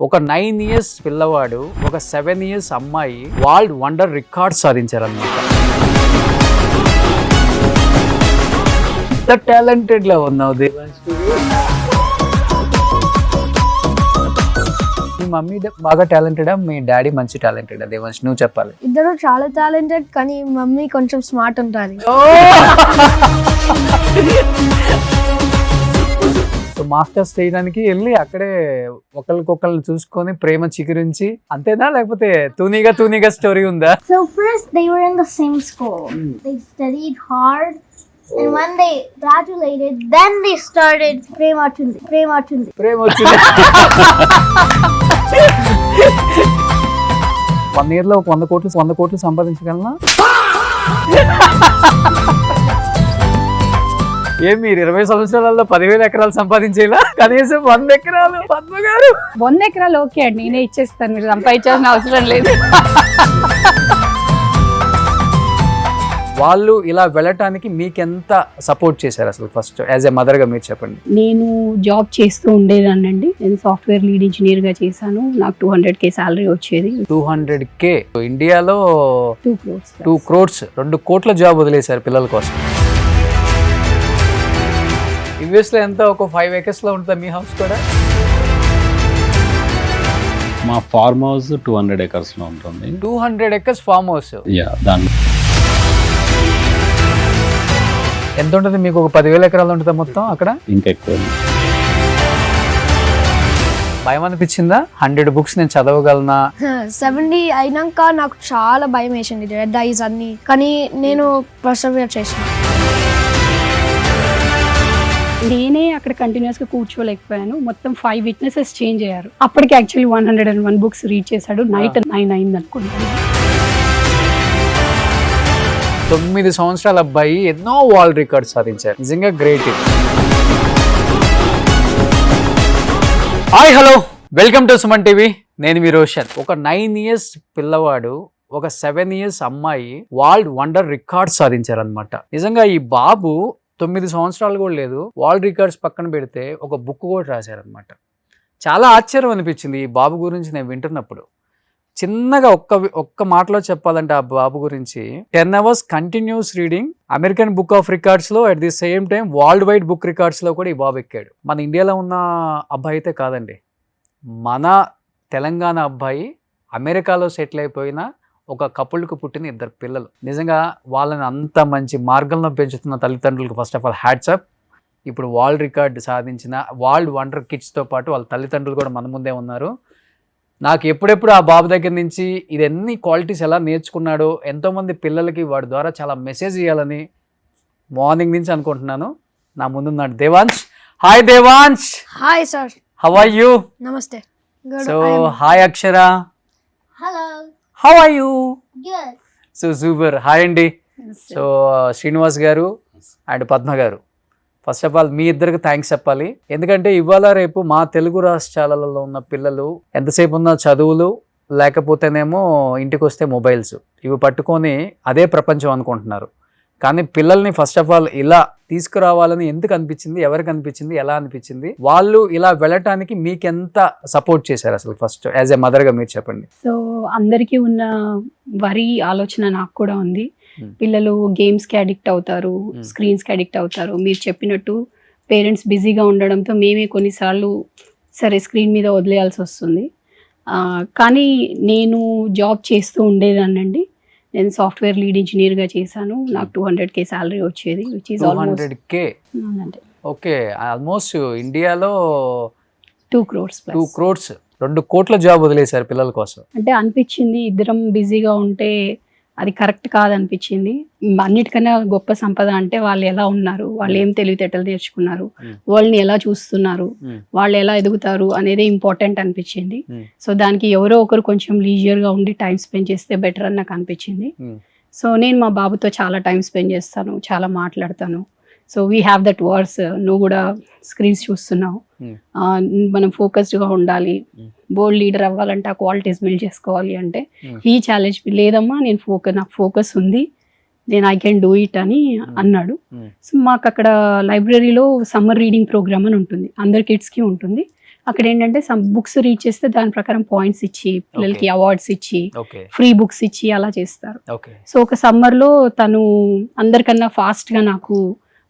ఒక 9 ఇయర్స్ పిల్లవాడు ఒక 7 ఇయర్స్ అమ్మాయి వరల్డ్ వండర్ రికార్డ్ సాధించారన్నమాట. ఎంత టాలెంటెడ్ లా ఉన్నావు దేవాంశ్. మీ మమ్మీ బాగా టాలెంటెడా, మీ డాడీ మంచి టాలెంటెడా దేవాంశ్? నువ్వు చెప్పాలి. ఇద్దరు చాలా టాలెంటెడ్, కానీ మమ్మీ కొంచెం స్మార్ట్ ఉంటుంది. మాస్టర్స్ చేయడానికి వెళ్ళి అక్కడే ఒకరికొకరిని చూసుకొని ప్రేమ చిగురించి అంతేనా, లేకపోతే తూనీగా స్టోరీ ఉందా? So first they were in the same school. They studied hard, and when they graduated, then they started prema chundi. ప్రేమ వచ్చింది. 1 year లో 100 కోట్లు సంపాదించగలనా? ఏం మీరు 20 సంవత్సరాలలో 10,000 ఎకరాలు సంపాదించేలా? కనీసం 100 ఎకరాలు. పద్మ గారు 100 ఎకరాలు ఓకే అండి, నేనే ఇచ్చేస్తాను, మీరు సంపాదించాల్సిన అవసరం లేదు. వాళ్ళు ఇలా వెళ్ళటానికి మీకెంత సపోర్ట్ చేశారు అసలు? ఫస్ట్ యాజ్ ఎ మదర్ గా మీరు చెప్పండి. నేను జాబ్ చేస్తూ ఉండేదానండి. నేను సాఫ్ట్వేర్ లీడ్ ఇంజనీర్ గా చేశాను. నాకు 200K శాలరీ వచ్చేది. 200K ఇండియాలో 2 crores. 2 crores 2 కోట్ల జాబ్ వదిలేశారు పిల్లల కోసం. యుఎస్ లో ఎంత, ఒక 5 acres లో ఉంటుంది మీ హౌస్ కూడా? మా ఫార్మ్ హౌస్ 200 acres లో ఉంటుంది. 200 acres ఫార్మ్ హౌస్. దాని ఎంత ఉంటుంది మీకు? ఒక 10,000 ఎకరాలు ఉంటుందా మొత్తం అక్కడ? ఇంకా ఎక్కువ. భయం అనిపించిందా? 100 books నేను చదవగలనా? 70 అయినాక నాకు చాలా భయం వేసింది, రెడ్ ఐస్ అన్ని, కానీ నేను పర్సర్వేర్ చేసిన. నేనే అక్కడ కంటిన్యూస్ గా కూర్చోలేకపోయాను. మొత్తం 5 witnesses చేంజ్ అయ్యారు. అప్పటికి యాక్చువల్లీ 101 books రీడ్ చేశాడు. నైట్ 9 అయింది అనుకుంటాను. 9 సంవత్సరాల అబ్బాయి ఎన్నో వరల్డ్ రికార్డ్ సాధించారు. నిజంగా great. Hi hello, welcome to Suman TV. నేను మీ రోషన్. ఒక 9 ఇయర్స్ పిల్లవాడు ఒక 7 ఇయర్స్ అమ్మాయి వరల్డ్ వండర్ రికార్డ్ సాధించారనమాట. నిజంగా ఈ బాబు 9 సంవత్సరాలు కూడా లేదు, వరల్డ్ రికార్డ్స్ పక్కన పెడితే ఒక బుక్ కూడా రాశారనమాట. చాలా ఆశ్చర్యం అనిపించింది ఈ బాబు గురించి నేను వింటున్నప్పుడు. చిన్నగా ఒక్క మాటలో చెప్పాలంటే ఆ బాబు గురించి, 10 hours continuous reading, American book of records లో, at the same time world wide book records లో కూడా ఈ బాబు ఎక్కాడు. మన ఇండియాలో ఉన్న అబ్బాయి అయితే కాదండి, మన తెలంగాణ అబ్బాయి అమెరికాలో సెటిల్ అయిపోయిన ఒక కపుల్కి పుట్టిన 2 పిల్లలు. నిజంగా వాళ్ళని అంత మంచి మార్గంలో పెంచుతున్న తల్లిదండ్రులకు first of all hats up. ఇప్పుడు వరల్డ్ రికార్డ్ సాధించిన వరల్డ్ వండర్ కిడ్స్తో పాటు వాళ్ళ తల్లిదండ్రులు కూడా మన ముందే ఉన్నారు. నాకు ఎప్పుడెప్పుడు ఆ బాబు దగ్గర నుంచి ఇదన్నీ క్వాలిటీస్ ఎలా నేర్చుకున్నాడో, ఎంతోమంది పిల్లలకి వాడి ద్వారా చాలా మెసేజ్ ఇవ్వాలని మార్నింగ్ నుంచి అనుకుంటున్నాను. నా ముందున్నాడు Devansh. Hi Devansh. Hi sir. How are you? నమస్తే. So hi Akshara. Hello. How are you? Good. So super. Hi అండి. సో శ్రీనివాస్ గారు అండ్ పద్మ గారు, ఫస్ట్ ఆఫ్ ఆల్ మీ ఇద్దరికి థ్యాంక్స్ చెప్పాలి. ఎందుకంటే ఇవాళ రేపు మా తెలుగు రాష్ట్రాలలో ఉన్న పిల్లలు ఎంతసేపు ఉన్న చదువులు, లేకపోతేనేమో ఇంటికి వస్తే మొబైల్స్, ఇవి పట్టుకొని అదే ప్రపంచం అనుకుంటున్నారు. కానీ పిల్లల్ని ఫస్ట్ ఆఫ్ ఆల్ ఇలా తీసుకురావాలని ఎందుకు అనిపించింది, ఎవరికి అనిపించింది, ఎలా అనిపించింది, వాళ్ళు ఇలా వెళ్ళటానికి మీకెంత సపోర్ట్ చేశారు అసలు? ఫస్ట్ యాజ్ ఎ మదర్ గా మీరు చెప్పండి. సో అందరికీ ఉన్న వరి ఆలోచన నాకు కూడా ఉంది. పిల్లలు గేమ్స్కి అడిక్ట్ అవుతారు, స్క్రీన్స్కి అడిక్ట్ అవుతారు. మీరు చెప్పినట్టు పేరెంట్స్ బిజీగా ఉండడంతో మేమే కొన్నిసార్లు సరే స్క్రీన్ మీద వదిలేయాల్సి వస్తుంది. కానీ నేను జాబ్ చేస్తూ ఉండేదానండి. నేను సాఫ్ట్వేర్ లీడ్ ఇంజనీర్ గా చేశాను. నాకు 200K శాలరీ వచ్చేది, which is almost 200K. Okay, almost ఇండియాలో 2 crores. 2 crores 2 కోట్ల జాబ్ వదిలేశారు పిల్లల కోసం. అంటే అనిపించింది ఇద్దరం బిజీగా ఉంటే అది కరెక్ట్ కాదనిపించింది. అన్నిటికన్నా గొప్ప సంపద అంటే వాళ్ళు ఎలా ఉన్నారు, వాళ్ళు ఏం తెలివితేటలు నేర్చుకున్నారు, వాళ్ళని ఎలా చూస్తున్నారు, వాళ్ళు ఎలా ఎదుగుతారు అనేది ఇంపార్టెంట్ అనిపించింది. సో దానికి ఎవరో ఒకరు కొంచెం లీజియర్గా ఉండి టైం స్పెండ్ చేస్తే బెటర్ అని నాకు అనిపించింది. సో నేను మా బాబుతో చాలా టైం స్పెండ్ చేస్తాను, చాలా మాట్లాడతాను. So we have that words, నువ్వు కూడా స్క్రీన్స్ చూస్తున్నావు, మనం ఫోకస్డ్గా ఉండాలి, బోల్డ్ లీడర్ అవ్వాలంటే ఆ క్వాలిటీస్ బిల్డ్ చేసుకోవాలి అంటే ఈ ఛాలెంజ్ లేదమ్మా, నాకు ఫోకస్ ఉంది, నేను ఐ కెన్ డూ ఇట్ అని అన్నాడు. Hmm. సో మాకు అక్కడ లైబ్రరీలో సమ్మర్ రీడింగ్ ప్రోగ్రామ్ అని ఉంటుంది, అందరి కిడ్స్కి ఉంటుంది. అక్కడ ఏంటంటే సమ్ బుక్స్ రీడ్ చేస్తే దాని ప్రకారం పాయింట్స్ ఇచ్చి పిల్లలకి అవార్డ్స్ ఇచ్చి ఓకే ఫ్రీ బుక్స్ ఇచ్చి అలా చేస్తారు. ఓకే సో ఒక సమ్మర్లో తను అందరికన్నా ఫాస్ట్గా నాకు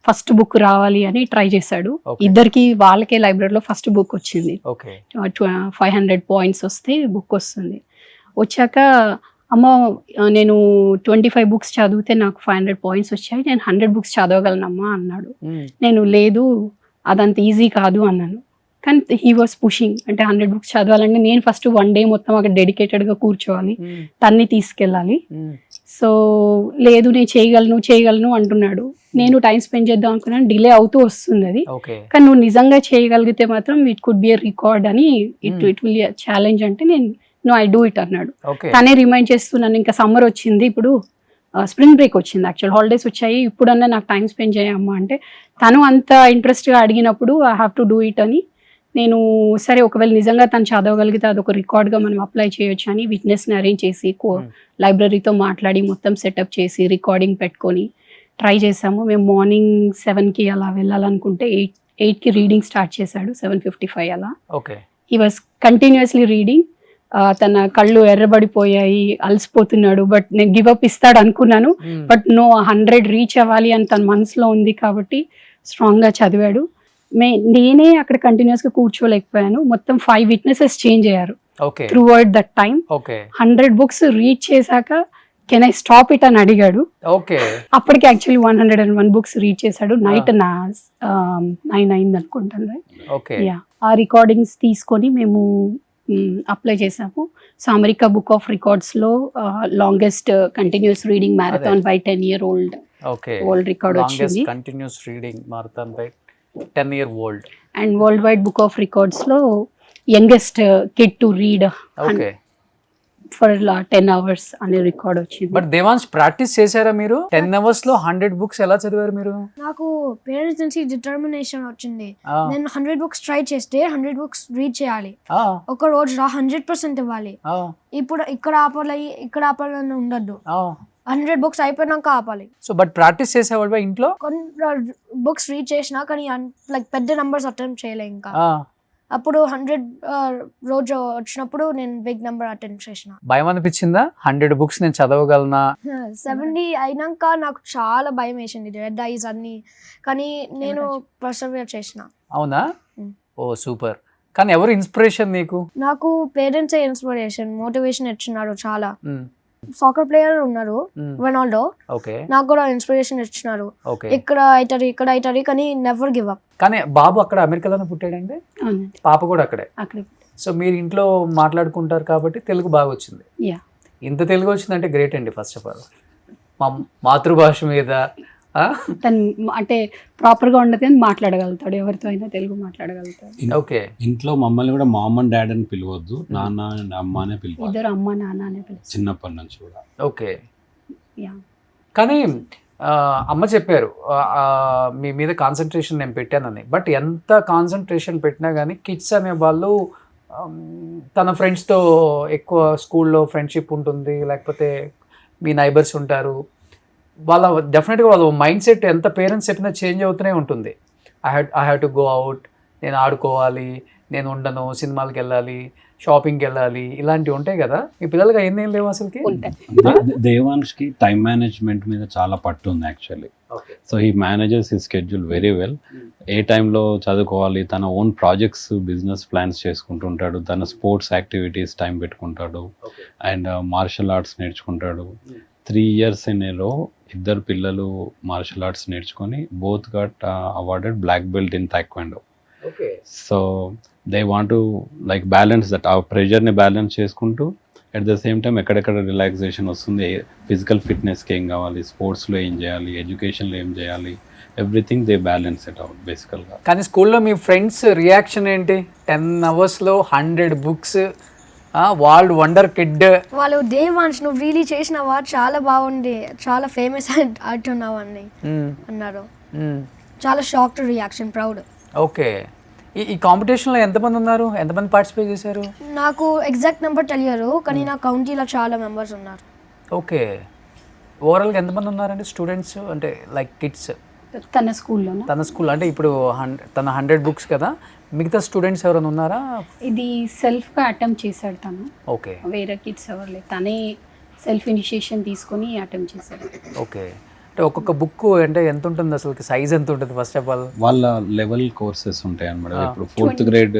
ఫస్ట్ బుక్ రావాలి అని ట్రై చేశాడు. Okay. ఇద్దరికి వాళ్ళకే లైబ్రరీలో ఫస్ట్ బుక్ వచ్చింది. ఓకే 500 పాయింట్స్ వస్తే బుక్ వస్తుంది. వచ్చాక అమ్మ నేను 25 బుక్స్ చదివితే నాకు 500 పాయింట్స్ వచ్చాయి, నేను 100 బుక్స్ చదవగలనమ్మా అన్నాడు. నేను లేదు అదంత ఈజీ కాదు అన్నాను. కానీ హీ వాస్ పుషింగ్, అంటే 100 బుక్స్ చదవాలంటే నేను ఫస్ట్ 1 డే మొత్తం అక్కడ డెడికేటెడ్గా కూర్చోవాలి, తన్ని తీసుకెళ్ళాలి. సో లేదు నేను చేయగలను అంటున్నాడు. నేను టైం స్పెండ్ చేద్దాం అనుకున్నాను, డిలే అవుతూ వస్తుంది అది. ఓకే కానీ నువ్వు నిజంగా చేయగలిగితే మాత్రం it could be a record అని, ఇట్ విల్ ఛాలెంజ్ అంటే నేను ఐ డూ ఇట్ అన్నాడు. ఓకే తనే రిమైండ్ చేస్తున్నాను, ఇంకా సమ్మర్ వచ్చింది, ఇప్పుడు స్ప్రింగ్ బ్రేక్ వచ్చింది, యాక్చువల్ హాలిడేస్ వచ్చాయి, ఇప్పుడన్నా నాకు టైం స్పెండ్ చేయమ్మా అంటే తను అంత ఇంట్రెస్ట్గా అడిగినప్పుడు I have to do it అని నేను సరే ఒకవేళ నిజంగా తను చదవగలిగితే అదొక రికార్డ్గా మనం అప్లై చేయొచ్చు అని విట్నెస్ని అరేంజ్ చేసి లైబ్రరీతో మాట్లాడి మొత్తం సెటప్ చేసి రికార్డింగ్ పెట్టుకొని ట్రై చేసాము. మేము మార్నింగ్ 7కి అలా వెళ్ళాలనుకుంటే 8కి రీడింగ్ స్టార్ట్ చేశాడు, 7:55 అలా. Okay he was continuously reading. తన కళ్ళు ఎర్రబడిపోయాయి, అలసిపోతున్నాడు, బట్ నేను గివప్ ఇస్తాడు అనుకున్నాను, బట్ నో 100 రీచ్ అవ్వాలి అని తన మనసులో ఉంది కాబట్టి స్ట్రాంగ్గా చదివాడు. నేనే అక్కడ కంటిన్యూస్గా కూర్చోలేకపోయాను, మొత్తం 5 విట్నెసెస్ చేంజ్ అయ్యారు okay through out that time. Okay 100 books read చేశాక కెన్ ఐ స్టాప్ ఇట్ అని అడిగాడు. ఓకే అప్పటికి యాక్చువల్లీ 101 బుక్స్ రీడ్ చేశాడు. నైట్ 9 అయింది అనుకుంటాను. ఓకే యా, ఆ రికార్డింగ్స్ తీసుకొని మేము అప్లై చేసాము. సో అమెరికా బుక్ ఆఫ్ రికార్డ్స్లో longest continuous reading marathon by 10-year-old okay world record వచ్చింది. Continuous reading marathon by 10-year-old and world wide book of రికార్డ్స్లో youngest kid to read okay for 10 hours అనే record వచ్చింది. But Devansh practice చేశారా మీరు? 10 hours లో 100 books ఎలా చదివారు మీరు? నాకు పేరెంట్స్ నుంచి డిటర్మినేషన్ వచ్చింది. ఆ, నేను 100 బుక్స్ ట్రై చేస్తే 100 బుక్స్ రీడ్ చేయాలి, ఆ, ఒక రోజులో 100% ఇవ్వాలి. ఆ, ఇప్పుడు ఇక్కడ ఆపాలని ఉండద్దు, ఆ. 100 బుక్స్ అయిపోయినాక ఆపాలి. సో బట్ ప్రాక్టీస్ చేసేవాడు ఇంట్లో? కొన్ని బుక్స్ రీడ్ చేసినా కానీ లైక్ పెద్ద నంబర్స్ అటెంప్ట్ చేయలే ఇంకా. ఆ, అప్పుడు 100 రోజు వచ్చినప్పుడు నేను బిగ్ నెంబర్ అటెంప్ట్ చేసిన. భయం అనిపించిందా? 100 బుక్స్ నేను చదవగలనా? 70 అయినాక నాకు చాలా భయం వేసింది, రెడ్ ఐస్ అన్ని, కానీ నేను పర్సర్వేర్ చేసిన. అవునా? Mm. ఓ సూపర్. కానీ ఎవరు ఇన్స్పిరేషన్ నీకు? నాకు పేరెంట్సే ఇన్స్పిరేషన్, మోటివేషన్ ఇచ్చినారు చాలా. మ్, సాకర్ ప్లేయర్ ఉన్నారు మ్, రొనాల్డో, ఓకే నాకు కూడా ఇన్స్పిరేషన్ ఇచ్చినారు. ఓకే. ఇక్కడ అవుతారు కానీ నెవర్ గివ్ అప్. కానీ బాబు అక్కడ అమెరికాలోనే పుట్టాడండి, అవునండి, పాప కూడా అక్కడే. అక్కడ. సో మీరు ఇంట్లో మాట్లాడుకుంటారు కాబట్టి తెలుగు బాగా వచ్చింది. యా, ఇంత తెలుగు వచ్చిందంటే గ్రేట్ అండి. ఫస్ట్ ఆఫ్ ఆల్ మా మాతృభాష మీద తను అంటే ప్రాపర్గా ఉండదు కానీ మాట్లాడగలుగుతాడు, ఎవరితో అయినా తెలుగు మాట్లాడగలుగుతాడు. ఓకే. ఇంట్లో మమ్మల్ని కూడా మామ్ అండ్ డాడ్ అని పిలవద్దు, నాన్న అండ్ అమ్మ అనే పిలవాలి ఇద్దరు అమ్మ నాన్న అనే పిలుస్తారు. చిన్నప్పటి నుంచి కూడా. ఓకే. యా, కానీ అమ్మ చెప్పారు మీ మీద కాన్సన్ట్రేషన్ నేను పెట్టానని. బట్ ఎంత కాన్సన్ట్రేషన్ పెట్టినా కానీ కిడ్స్ అనే వాళ్ళు తన ఫ్రెండ్స్తో ఎక్కువ స్కూల్లో ఫ్రెండ్షిప్ ఉంటుంది, లేకపోతే మీ నైబర్స్ ఉంటారు, వాళ్ళ డెఫినెట్గా వాళ్ళ మైండ్ సెట్ ఎంత పేరెంట్స్ చెప్పినా చేంజ్ అవుతూనే ఉంటుంది. I have to go out, నేను ఆడుకోవాలి, నేను ఉండను, సినిమాలకు వెళ్ళాలి, షాపింగ్కి వెళ్ళాలి, ఇలాంటివి ఉంటాయి కదా. మీ పిల్లలకి ఏం లేవు అసలుకి? దేవాన్ష్కి టైం మేనేజ్మెంట్ మీద చాలా పట్టు ఉంది actually. So he manages he schedule very well. ఏ టైంలో చదువుకోవాలి, తన ఓన్ ప్రాజెక్ట్స్ బిజినెస్ ప్లాన్స్ చేసుకుంటుంటాడు, తన స్పోర్ట్స్ యాక్టివిటీస్ టైం పెట్టుకుంటాడు, అండ్ మార్షల్ ఆర్ట్స్ నేర్చుకుంటాడు. 3 years in a row ఇద్దరు పిల్లలు మార్షల్ ఆర్ట్స్ నేర్చుకొని both got awarded black belt in taekwondo. So they want to like balance that, ఆ ప్రెషర్ని బ్యాలెన్స్ చేసుకుంటూ అట్ ద సేమ్ టైం ఎక్కడెక్కడ relaxation వస్తుంది, ఫిజికల్ ఫిట్నెస్కి ఏం కావాలి, స్పోర్ట్స్లో ఏం చేయాలి, ఎడ్యుకేషన్లో ఏం చేయాలి, everything they balance it out బేసికల్గా. కానీ స్కూల్లో మీ ఫ్రెండ్స్ రియాక్షన్ ఏంటి? 10 hours-లో 100 బుక్స్, వరల్డ్ వండర్ కిడ్. వాళ్ళు దేవాంశ్ నువ్వు రీలీ చేసినావా, చాలా బాగుంది, చాలా ఫేమస్ అంటున్నావు అని అన్నారు. చాలా షాక్ రియాక్షన్, ప్రౌడ్. ఓకే. ఈ కాంపిటీషన్లో ఎంతమంది ఉన్నారు, ఎంతమంది పార్టిసిపేట్ చేశారు? నాకు ఎగ్జాక్ట్ నెంబర్ తెలియరు కానీ నా కౌంటీలో చాలా మెంబర్స్ ఉన్నారు. ఓకే. ఓవరాల్గా ఎంతమంది ఉన్నారండి స్టూడెంట్స్, అంటే లైక్ కిడ్స్ తన స్కూల్లోనా? తన స్కూల్ అంటే ఇప్పుడు తన 100 బుక్స్ కదా, మిగతా స్టూడెంట్స్ ఎవరైనా ఉన్నారా? ఇది సెల్ఫ్గా అటెంప్ట్ చేశాడు తను, ఓకే వేరే కిడ్స్ ఎవరు లేదు, తనే సెల్ఫ్ ఇనిషియేషన్ తీసుకొని అటెంప్ట్ చేశాడు. ఓకే. అంటే ఒక్కొక్క బుక్ అంటే ఎంత ఉంటుంది అసలు, సైజ్ ఎంత ఉంటుంది ఫస్ట్ ఆఫ్ ఆల్? వాళ్ళ లెవెల్ కోర్సెస్ ఉంటాయి అన్నమాట. ఇప్పుడు 4th గ్రేడ్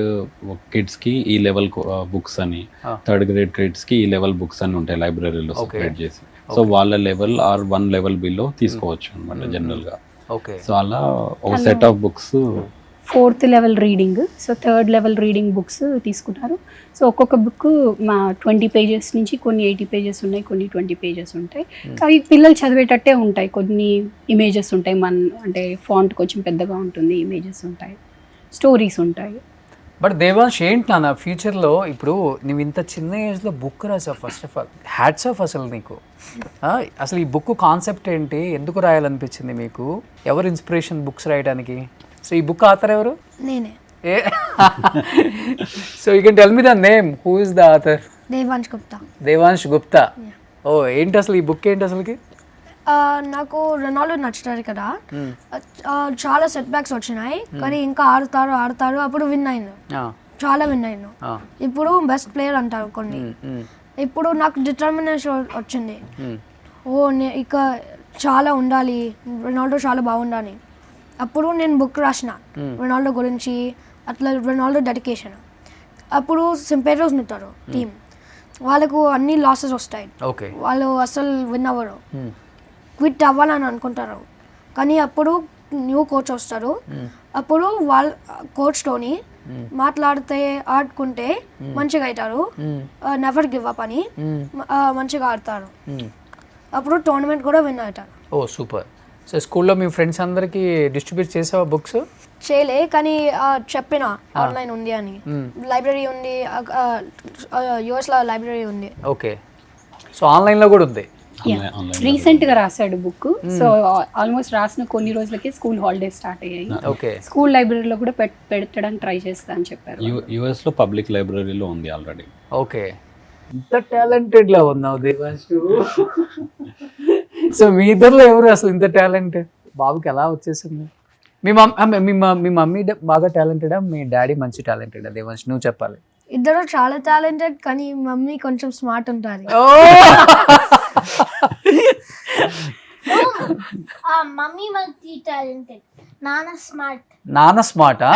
కిడ్స్ కి ఈ లెవెల్ బుక్స్ అని, 3rd గ్రేడ్ కిడ్స్ కి ఈ లెవెల్ బుక్స్ అని ఉంటాయి లైబ్రరీలో సెపరేట్ చేసి. సో వాళ్ళ లెవెల్ ఆర్ 1 లెవెల్ బిలో తీసుకోవచ్చు అనమాట జనరల్ గా. ఓకే. సో అలా ఒక set of books 4th level reading, so 3rd level reading books తీసుకున్నారు. సో ఒక్కొక్క బుక్ మా 20 పేజెస్ నుంచి కొన్ని 80 పేజెస్ ఉన్నాయి, కొన్ని 20 పేజెస్ ఉంటాయి. అవి పిల్లలు చదివేటట్టే ఉంటాయి. కొన్ని ఇమేజెస్ ఉంటాయి, అంటే ఫాంట్ కొంచెం పెద్దగా ఉంటుంది, ఇమేజెస్ ఉంటాయి, స్టోరీస్ ఉంటాయి. బట్ దేవాంశ్ ఏంటి నాన్న ఫ్యూచర్లో, ఇప్పుడు నువ్వు ఇంత చిన్న ఏజ్లో బుక్ రాసావు, first of all hats off అసలు నీకు. అసలు ఈ బుక్ కాన్సెప్ట్ ఏంటి, ఎందుకు రాయాలనిపించింది మీకు, ఎవరు ఇన్స్పిరేషన్ బుక్స్ రాయడానికి? సో ఈ బుక్ ఆథర్ ఎవరు? నేనే. ఏ so you can tell me the name, who is the author? Devansh Gupta. Devansh Gupta. ఓ ఏంటి అసలు ఈ బుక్ ఏంటి అసలుకి? నాకు రొనాల్డో నచ్చుతారు కదా, చాలా సెట్ బ్యాక్స్ వచ్చినాయి, కానీ ఇంకా ఆడతారు. అప్పుడు విన్ అయ్యాను, చాలా విన్ అయ్యాను. ఇప్పుడు బెస్ట్ ప్లేయర్ అంటారు కొన్ని. ఇప్పుడు నాకు డిటర్మినేషన్ వచ్చింది, ఇక చాలా ఉండాలి, రొనాల్డో చాలా బాగుండాలి. అప్పుడు నేను బుక్ రాసిన రొనాల్డో గురించి, అట్లా రొనాల్డో డెడికేషన్. అప్పుడు సింపేటోస్ ఉంటారు టీం, వాళ్ళకు అన్ని లాసెస్ వస్తాయి, వాళ్ళు అసలు విన్ అవ్వరు, క్విట్ అవ్వాలని అనుకుంటారు. కానీ అప్పుడు న్యూ కోచ్ వస్తారు, అప్పుడు వాళ్ళ కోచ్తోని మాట్లాడితే ఆడుకుంటే మంచిగా అవుతారు, నెవర్ గివ్ అప్ అని మంచిగా ఆడతారు. అప్పుడు టోర్నమెంట్ కూడా విన్ అవుతారు. ఓ సూపర్. సో స్కూల్లో మీ ఫ్రెండ్స్ అందరికి డిస్ట్రిబ్యూట్ చేసావా బుక్స్? చేయలే, కానీ చెప్పిన ఆన్లైన్ ఉంది అని, లైబ్రరీ ఉంది, యూఎస్లో లైబ్రరీ ఉంది. ఓకే. సో ఆన్లైన్లో కూడా ఉంది. రీసెంట్గా రాశాడు బుక్. సో ఆల్మోస్ట్ రాసిన కొన్ని రోజులకి స్కూల్ హాలిడేస్ స్టార్ట్ అయ్యాయి. ఓకే. స్కూల్ లైబ్రరీలో కూడా పెట్టడానికి ట్రై చేస్తా అని చెప్పారు. యుఎస్ లో పబ్లిక్ లైబ్రరీలో ఉంది ఆల్రెడీ. ఓకే. ఇంత టాలెంటెడ్ లా ఉన్నావు దేవాంశ్. సో మీ ఇద్దరులో ఎవరు అసలు ఇంత టాలెంట్? బాబుకి ఎలా వచ్చేసింది? మీ మమ్మీ బాగా టాలెంటెడా, మీ డాడీ మంచి టాలెంటెడా? దేవాంశ్ నువ్వు చెప్పాలి. ఇద్దరు చాలా టాలెంటెడ్, కానీ మమ్మీ కొంచెం స్మార్ట్ ఉంటారు. Mummy multi-talented. Nana smart. నాన్న స్మార్టా?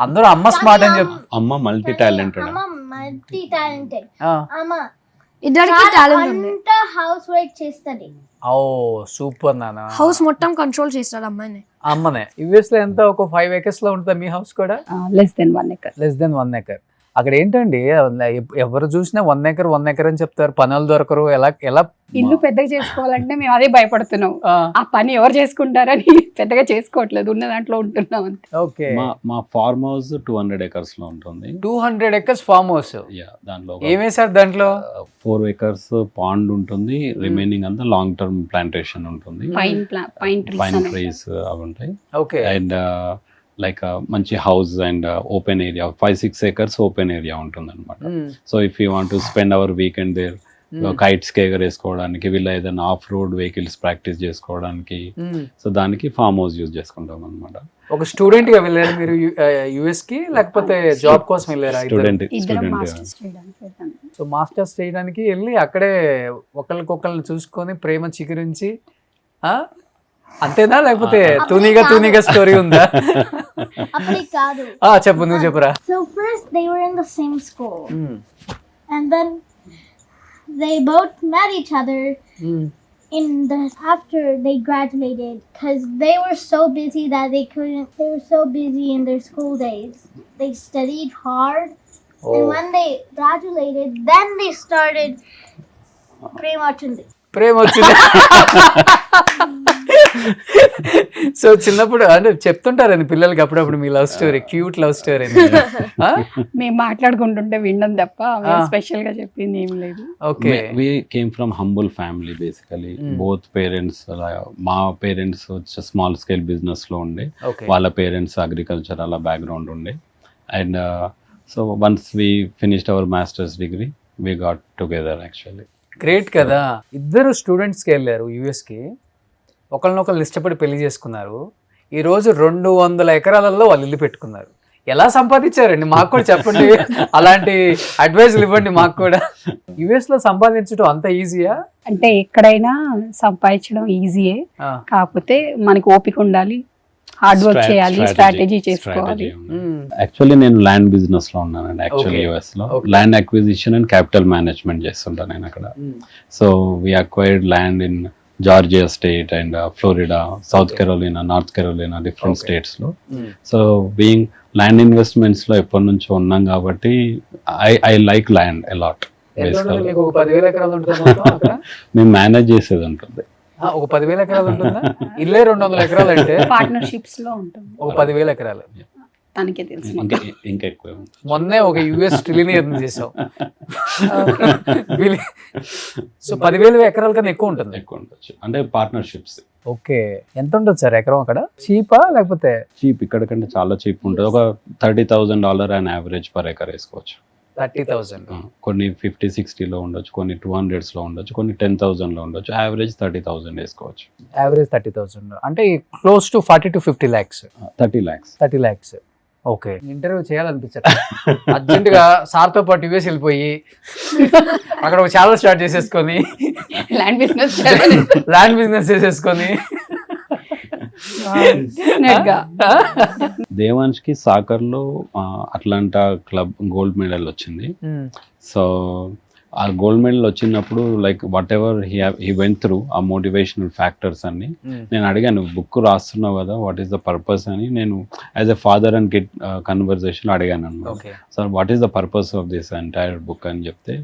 అందరూ అమ్మ స్మార్ట్ అని చెప్పు. అమ్మ multi talented. Amma multi-talented. Amma ఇద్దరికి టాలెంట్ ఉంది. house work చేస్తది. ఓ సూపర్ నాన్న. హౌస్ మొత్తం కంట్రోల్ చేస్తాడు అమ్మాయిని. అమ్మనే. యుఎస్ లో ఎంత ఒక 5 acres లో ఉంటుందా మీ హౌస్ కూడా? Less than 1 acre. Less than 1 acre. అక్కడ ఏంటండి, ఎవరు చూసినా 1 acre అని చెప్తారు, పనులు దొరకరు. ఎలా ఇల్లు పెద్దగా చేసుకోవాలంటే మేము అదే భయపడుతున్నాం. ఆ పని ఎవరు చేసుకుంటారని పెద్దగా చేసుకోవట్లేదు, ఉన్న దాంట్లో ఉంటున్నాం అంతే. ఓకే. మా ఫార్మ్ హౌస్ 200 acres లో ఉంటుంది. 200 acres ఫార్మ్ హౌస్. దాంట్లో ఏమేసారు దాంట్లో? 4 acres పాండ్ ఉంటుంది, రిమైనింగ్ అంతా లాంగ్ టర్మ్ ప్లాంటేషన్ ఉంటుంది, పైన్ ట్రీస్ అవి ఉంటాయి. ఓకే. అండ్ లైక్ మంచి house and open area, 5-6 acres open area ఉంటుంది అనమాట. So if you want to spend our weekend there, kites ఎగరేసుకోవడానికి, వీళ్ళ ఏదైనా ఆఫ్ రోడ్ వెహికల్స్ ప్రాక్టీస్ చేసుకోవడానికి, సో దానికి ఫార్మ్ హౌస్ యూజ్ చేసుకుంటాం అనమాట. ఒక స్టూడెంట్ గా వెళ్ళారు మీరు యుఎస్ కి, లేకపోతే జాబ్ కోసం వెళ్ళారా? స్టూడెంట్. సో మాస్టర్స్ చేయడానికి వెళ్ళి అక్కడే ఒకరికొకరిని చూసుకొని ప్రేమ చిగురించి అంతేనా, లేకపోతే తూనిగా స్టోరీ ఉందా? అప్పుడు కాదు. చెప్పు, నువ్వు చెప్పురా. So first they were in the same school. And then they both met each other after they graduated, because they were so busy that they were so busy in their school days. They studied hard. And when they graduated, then they started ప్రేమ వచ్చింది. So చిన్నప్పుడు అంటే చెప్తుంటారని పిల్లలకి అప్పుడప్పుడు మీ love story, cute love story. మేము మాట్లాడుకుంటుంటే వినడం తప్ప స్పెషల్ గా చెప్పింది ఏం లేదు. Okay. We came from humble family basically. Both parents, మా పేరెంట్స్ వచ్చి స్మాల్ స్కేల్ బిజినెస్ లో ఉండే, వాళ్ళ పేరెంట్స్ అగ్రికల్చర్ అలా బ్యాక్గ్రౌండ్ ఉండే. And so once we finished our masters degree, we got together actually. Great కదా. ఇద్దరు స్టూడెంట్స్కి వెళ్ళారు యూఎస్కి, ఒకరినొకరు ఇష్టపడి పెళ్లి చేసుకున్నారు. ఈరోజు 200 ఎకరాలలో వాళ్ళు ఇల్లు పెట్టుకున్నారు. ఎలా సంపాదించారండి? మాకు కూడా చెప్పండి, అలాంటి అడ్వైజ్లు ఇవ్వండి మాకు కూడా. యుఎస్ లో సంపాదించడం అంత ఈజీయా? అంటే ఎక్కడైనా సంపాదించడం ఈజీయే, కాకపోతే మనకి ఓపిక ఉండాలి, హార్డ్ వర్క్ చేయాలి, స్ట్రాటజీ చేసుకోవాలి. యాక్చువల్లీ నేను ల్యాండ్ బిజినెస్ లో ఉన్నానండి. యాక్చువల్లీ యుఎస్ లో land acquisition and capital management చేస్తుంటాను నేను అక్కడ. So we acquired land in Georgia state and Florida, South Carolina, North Carolina, different states లో. సో బీయింగ్ ల్యాండ్ ఇన్వెస్ట్మెంట్స్ లో ఎప్పటి నుంచో ఉన్నాం కాబట్టి ఐ లైక్ ల్యాండ్ అలాట్. మేము మేనేజ్ చేసేది ఉంటుంది. ఒక 10,000 ఎకరాలు ఉంటుందా? ఇల్లే 200 ఎకరాలు అంటే పార్ట్నర్షిప్స్ లో ఉంటుంది. ఒక 10,000 ఎకరాలు తనకే తెలుసు. ఇంకా ఎక్కువ. మొన్నే ఒక యుఎస్ ట్రిలియన్ చేసావు. సో 10,000 ఎకరాల కన్నా ఎక్కువ ఉంటుంది. ఎక్కువ ఉండొచ్చు అంటే పార్ట్నర్షిప్స్. ఓకే, ఎంత ఉంటుంది సార్ ఎకరం అక్కడ? చీపా లేకపోతే? చీప్, ఇక్కడ కంటే చాలా చీప్ ఉంటుంది. ఒక $30,000 అండ్ యావరేజ్ పర్ ఎకర్ వేసుకోవచ్చు. 30,000. కొన్ని 50-60 లో ఉండొచ్చు, కొన్ని 200s లో ఉండొచ్చు, కొన్ని 10,000 లో ఉండొచ్చు. యావరేజ్ 30,000 వేసుకోవచ్చు. యావరేజ్ 30,000 అంటే close to 40 to 50 lakhs. 30 lakhs. 30 lakhs. Okay, interview చేయాలనిపించారు అర్జెంట్ గా సార్తో పాటు యుఎస్ వెళ్ళిపోయి అక్కడ ఒక ఛానల్ స్టార్ట్ చేసేసుకొని ల్యాండ్ బిజినెస్ చేసేసుకొని. దేవాన్ష్ కి సాకర్ లో అట్లాంటా క్లబ్ గోల్డ్ మెడల్ వచ్చింది. సో ఆ గోల్డ్ మెడల్ వచ్చినప్పుడు like whatever he went through ఆ మోటివేషనల్ ఫ్యాక్టర్స్ అన్ని నేను అడిగాను. బుక్ రాస్తున్నావు కదా, వాట్ ఈస్ ద పర్పస్ అని నేను as a father and kid conversation అడిగాను అనమాట. Sir what is the purpose of this entire book అని చెప్తే,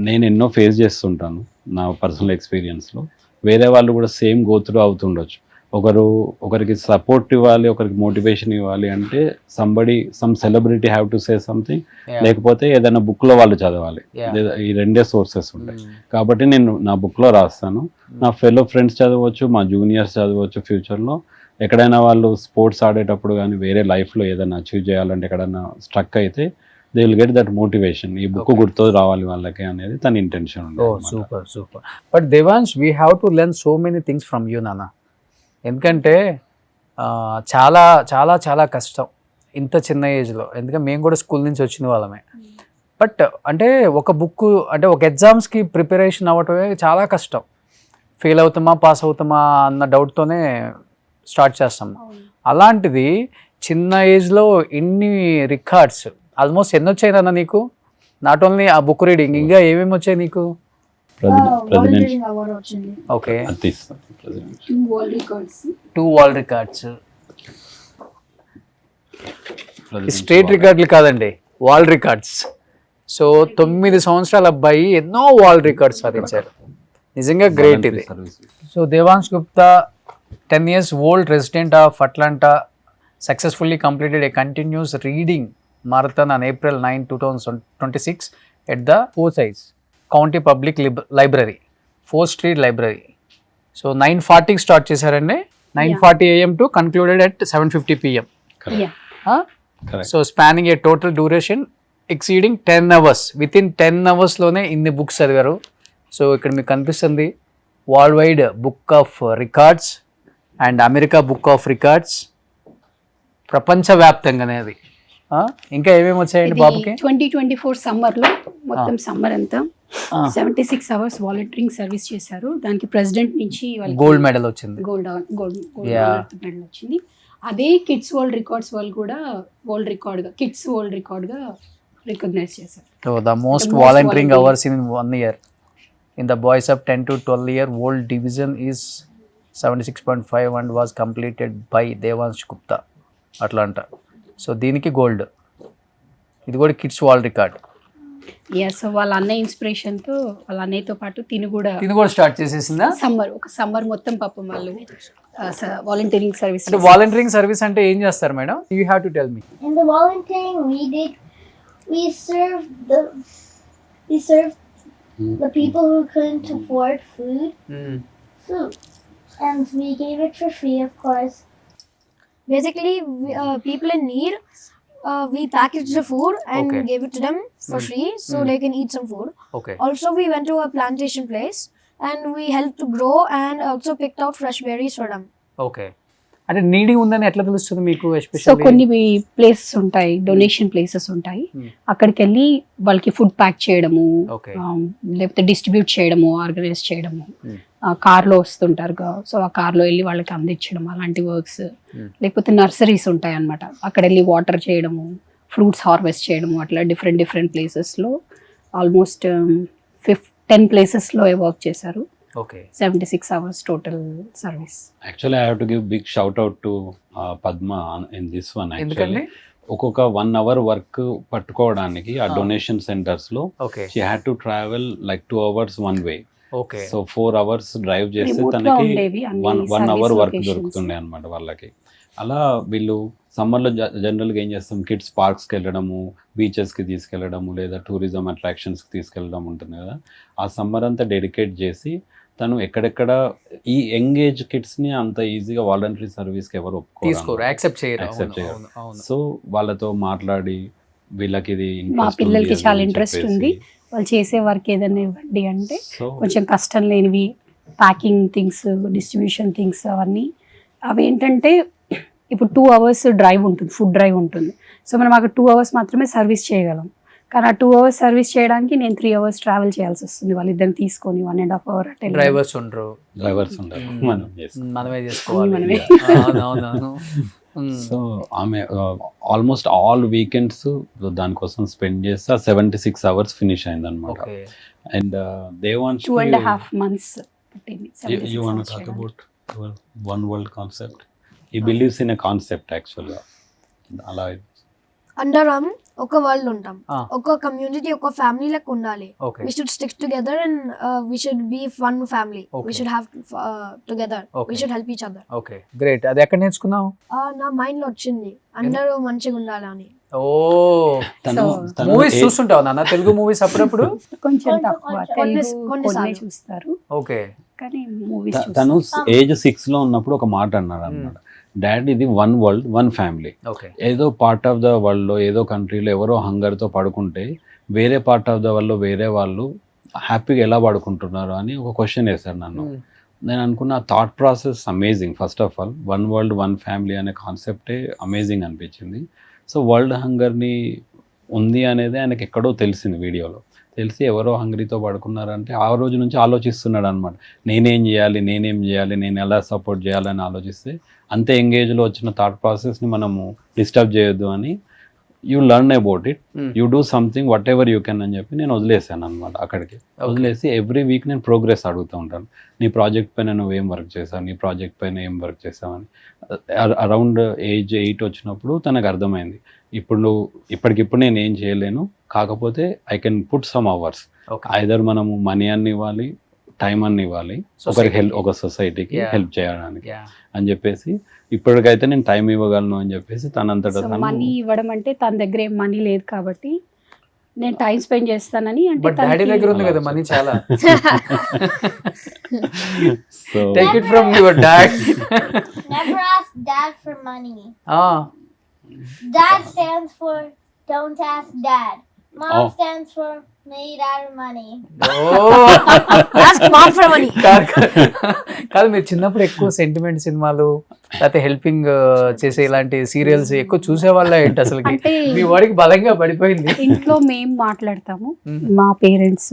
నేను ఎన్నో ఫేస్ చేస్తుంటాను నా పర్సనల్ ఎక్స్పీరియన్స్లో. వేరే వాళ్ళు కూడా సేమ్ గో త్రూ అవుతుండొచ్చు. ఒకరికి సపోర్ట్ ఇవ్వాలి, ఒకరికి మోటివేషన్ ఇవ్వాలి అంటే some celebrity have to say something, లేకపోతే ఏదైనా బుక్ లో వాళ్ళు చదవాలి. ఈ రెండే సోర్సెస్ ఉంటాయి. కాబట్టి నేను నా బుక్ లో రాస్తాను, నా ఫెలో ఫ్రెండ్స్ చదవచ్చు, మా జూనియర్స్ చదవచ్చు. ఫ్యూచర్ లో ఎక్కడైనా వాళ్ళు స్పోర్ట్స్ ఆడేటప్పుడు కానీ వేరే లైఫ్ లో ఏదైనా అచీవ్ చేయాలంటే ఎక్కడైనా స్ట్రక్ అయితే they will get that motivation. ఈ బుక్ గుర్తు రావాలి వాళ్ళకి అనేది తన intention. Super. But Devansh, we have to learn so many things from you నాన్న. ఎందుకంటే చాలా చాలా చాలా కష్టం ఇంత చిన్న ఏజ్లో. ఎందుకంటే మేము కూడా స్కూల్ నుంచి వచ్చిన వాళ్ళమే. బట్ అంటే ఒక బుక్ అంటే ఒక ఎగ్జామ్స్కి ప్రిపరేషన్ అవ్వటమే చాలా కష్టం. ఫెయిల్ అవుతామా పాస్ అవుతామా అన్న డౌట్తోనే స్టార్ట్ చేస్తాం. అలాంటిది చిన్న ఏజ్లో ఇన్ని రికార్డ్స్, ఆల్మోస్ట్ ఎన్ని వచ్చాయి నాన్న నీకు? నాట్ ఓన్లీ ఆ బుక్ రీడింగ్, ఇంకా ఏమేమి వచ్చాయి నీకు? Okay, 2 world records. స్టేట్ రికార్డులు కాదండి, వరల్డ్ రికార్డ్స్. సో 9 సంవత్సరాల అబ్బాయి ఎన్నో వరల్డ్ రికార్డ్స్ సాధించారు. నిజంగా గ్రేట్ ఇది. So Devansh Gupta, 10 years old resident of Atlanta, successfully completed a continuous reading marathon on April 9, 2026 at the Forsyth County Public Library, 4th Street Library. So 9:40 start చేశారండి, 9:40 AM to concluded at 7:50 PM. So spanning a total duration exceeding 10 hours. With in 10 hours లోనే ఇన్ని books చదివారు. So ఇక్కడ మీకు కనిపిస్తుంది world wide book of records and America book of records, ప్రపంచవ్యాప్తంగానే అది. ఇంకా ఏమేమి వచ్చాయండి బాబుకి? 2024 సమ్మర్ లో మొత్తం సమ్మర్ అంతా 76 hours వాలంటీరింగ్ సర్వీస్ చేశారు. దానికి ప్రెసిడెంట్ నుంచి గోల్డ్ మెడల్ వచ్చింది. గోల్డ్ మెడల్ వచ్చింది. అదే కిడ్స్ వరల్డ్ రికార్డ్స్ వాళ్ళు కూడా వరల్డ్ రికార్డ్ గా, కిడ్స్ వరల్డ్ రికార్డ్ గా రికగ్నైజ్ చేశారు. So the most volunteering hours in 1 year in the boys of 10 to 12 year old division is 76.5 and was completed by Devansh Gupta, Atlanta. So దీనికి gold. ఇది కూడా kids world record. So వాళ్ళ అన్నయ్య inspiration తో, వాళ్ళ అన్నయ్యతో పాటు తిని కూడా స్టార్ట్ చేసేసిందా? సమ్మర్ మొత్తం పాపం వాళ్ళు వాలంటీరింగ్ సర్వీస్. అంటే వాలంటీరింగ్ సర్వీస్ అంటే ఏం చేస్తారు madam? You have to tell me. In the volunteering we served the people who couldn't afford food. And we gave it for free, of course. Basically, people in need, we packaged the food and Okay. gave it to them for free so they can eat some food. Okay Also, we went to a plantation place and we helped to grow and also picked out fresh berries for them. Okay అంటే నీడి ఉందని ఎట్లా తెలుస్తుంది మీకు so especially కొన్ని places ఉంటాయి, donation places ఉంటాయి, Hmm. అక్కడికి వెళ్ళి వాళ్ళకి ఫుడ్ ప్యాక్ చేయడము, ఓకే లేకపోతే డిస్ట్రిబ్యూట్ చేయడము, ఆర్గనైజ్ చేయడము, Hmm. కార్లో వస్తుంటారు సో ఆ కార్లో వెళ్ళి వాళ్ళకి అందించడం అలాంటి వర్క్స్, Hmm. లేకపోతే నర్సరీస్ ఉంటాయి అన్నమాట, అక్కడ వెళ్ళి వాటర్ చేయడము, ఫ్రూట్స్ హార్వెస్ట్ చేయడము, అట్లా డిఫరెంట్ ప్లేసెస్లో ఆల్మోస్ట్ 10 ప్లేసెస్లో వర్క్ చేశారు. Okay 76 hours total service. Actually I have to give big shout out to Padma in this one. ఎందుకండి? యాక్చువల్లీ ఒక్కొక్క 1 hour వర్క్ పట్టుకోవడానికి ఆ డొనేషన్ సెంటర్స్ లో okay she had to travel like 2 hours one way. Okay so 4 hours drive చేస్తే Remote గా తనకి ఉండేవి అన్ని 1 hour service వర్క్ locations. దొరుకుతుండే అనమాట వాళ్ళకి. అలా వీళ్ళు సమ్మర్లో జనరల్గా ఏం చేస్తాం, కిడ్స్ పార్క్స్కి వెళ్ళడము, బీచెస్కి తీసుకెళ్ళడము, లేదా టూరిజం అట్రాక్షన్స్కి తీసుకెళ్ళడం ఉంటుంది కదా. ఆ సమ్మర్ అంతా డెడికేట్ చేసి తను ఎక్కడెక్కడ ఈ యంగ్ ఏజ్ కిడ్స్ని అంత ఈజీగా వాలంటరీ సర్వీస్కి ఎవరు తీసుకోరు, ఒప్పుకోరు, యాక్సెప్ట్ చేయరు. Accept అవును, చేయరు. అవును, అవును. సో వాళ్ళతో మాట్లాడి వీళ్ళకి ఇది మా interest పిల్లలకి ఉంది చాలా అని ఇంట్రెస్ట్ చెప్పేసి. ఉంది, వాళ్ళు చేసే వర్క్ ఏదైనా ఇవ్వండి అంటే సో కొంచెం కష్టం లేనివి, ప్యాకింగ్ థింగ్స్, డిస్ట్రిబ్యూషన్ థింగ్స్ అవన్నీ. అవి ఏంటంటే ఇప్పుడు 2 hours డ్రైవ్ ఉంటుంది, ఫుడ్ డ్రైవ్ ఉంటుంది. సో మనం అక్కడ 2 hours మాత్రమే సర్వీస్ చేయగలం. కానీ ఆ 2 hours సర్వీస్ చేయడానికి నేను 3 hours ట్రావెల్ చేయాల్సి వస్తుంది, వాళ్ళిద్దరిని తీసుకొని 1.5 hour అట్లా. డ్రైవర్స్ ఉండరు, డ్రైవర్స్ ఉంటారు, మనం చేస్తాం. మనమే చేసుకోవాలి. మనమే. అవునవును. సో ఆమె ఆల్మోస్ట్ ఆల్ వీకెండ్స్ దానికోసం స్పెండ్ చేస్తే 76 hours ఫినిష్ అయింది అనమాట. ఓకే అండ్ దేవాన్స్ 2.5 months పట్టింది. you want to talk about one world concept? He believes in a concept actually. అలా అందరం ఒక వరల్డ్ ఉంటాం, Ah. ఒక కమ్యూనిటీ, ఒక ఫ్యామిలీ లెక్క ఉండాలి. Okay We should stick together and we should be one family. Okay. We should have together. Okay. We should help each other. Okay great. అది ఎక్కడ నేర్చుకున్నావు? నా మైండ్ లో వచ్చింది అందరూ మంచిగా ఉండాలని. ఓ తను So, మూవీస్ చూస్తుంటావు నాన్న, తెలుగు మూవీస్ అప్పుడప్పుడు? కొంచెం కొంచెం, తక్కువ, కొంచెం. తెలుగు కొన్ని కొన్ని సార్లు. చూస్తారు ఓకే కానీ మూవీస్ తను ఏజ్ 6 లో ఉన్నప్పుడు ఒక మాట అన్నాడు అనమాట, డాడ్ ఇది 1 world 1 family. ఓకే ఏదో పార్ట్ ఆఫ్ ద వరల్డ్లో ఏదో కంట్రీలో ఎవరో హంగర్తో పడుకుంటే వేరే పార్ట్ ఆఫ్ ద వరల్డ్లో వేరే వాళ్ళు హ్యాపీగా ఎలా పడుకుంటున్నారు అని ఒక క్వశ్చన్ వేశారు నన్ను. నేను అనుకున్న thought process amazing. First of all 1 world 1 family అనే కాన్సెప్టే అమేజింగ్ అనిపించింది. సో వరల్డ్ హంగర్ని ఉంది అనేది ఆయనకి ఎక్కడో తెలిసింది, వీడియోలో తెలిసి ఎవరో హంగరీతో పడుకున్నారంటే ఆ రోజు నుంచి ఆలోచిస్తున్నాడు అనమాట, నేనేం చేయాలి, నేను ఎలా సపోర్ట్ చేయాలని ఆలోచిస్తే అంతే ఎంగేజ్లో వచ్చిన థాట్ ప్రాసెస్ని మనము డిస్టర్బ్ చేయొద్దు అని you learn about it, you do something what ever you can అని చెప్పి నేను వదిలేసాను అనమాట. అక్కడికి వదిలేసి ఎవ్రీ వీక్ నేను ప్రోగ్రెస్ అడుగుతూ ఉంటాను, నీ ప్రాజెక్ట్ పైన నువ్వేం వర్క్ చేసావు, నీ ప్రాజెక్ట్ పైన ఏం వర్క్ చేసావని. అరౌండ్ ఏజ్ 8 వచ్చినప్పుడు తనకు అర్థమైంది, ఇప్పుడు ఇప్పటికిప్పుడు నేను ఏం చేయలేను, కాకపోతే I can put some hours, okay either మనము మనీ అన్ని ఇవ్వాలి, టైం అన్ని ఇవ్వాలి, ఒకరికి హెల్ప్, ఒక సొసైటీకి Yeah. హెల్ప్ చేయడానికి యా అని చెప్పేసి ఇప్పటికైతే నేను టైం ఇవ్వగలను అని చెప్పేసి తనంతటా సో తను మనీ ఇవ్వడం అంటే తన దగ్గర ఏం మనీ లేదు కాబట్టి నేను టైం స్పెండ్ చేస్తానని అంటే బట్ డాడీ తనకి- దగ్గర ఉంది కదా మనీ చాలా. So take it from your dad. Never ask dad for money. Ah. Dad stands for don't ask dad. Mom Oh. stands for made out of money. Ask mom for money. కాదు మీరు చిన్నప్పుడు ఎక్కువ sentiment సినిమాలు లేకపోతే helping చేసే ఇలాంటి serials ఎక్కువ చూసేవాళ్ళ ఏంటి అసలు? అంటే మీ వాడికి బలంగా పడిపోయింది. ఇంట్లో మేము మాట్లాడతాము, మా పేరెంట్స్,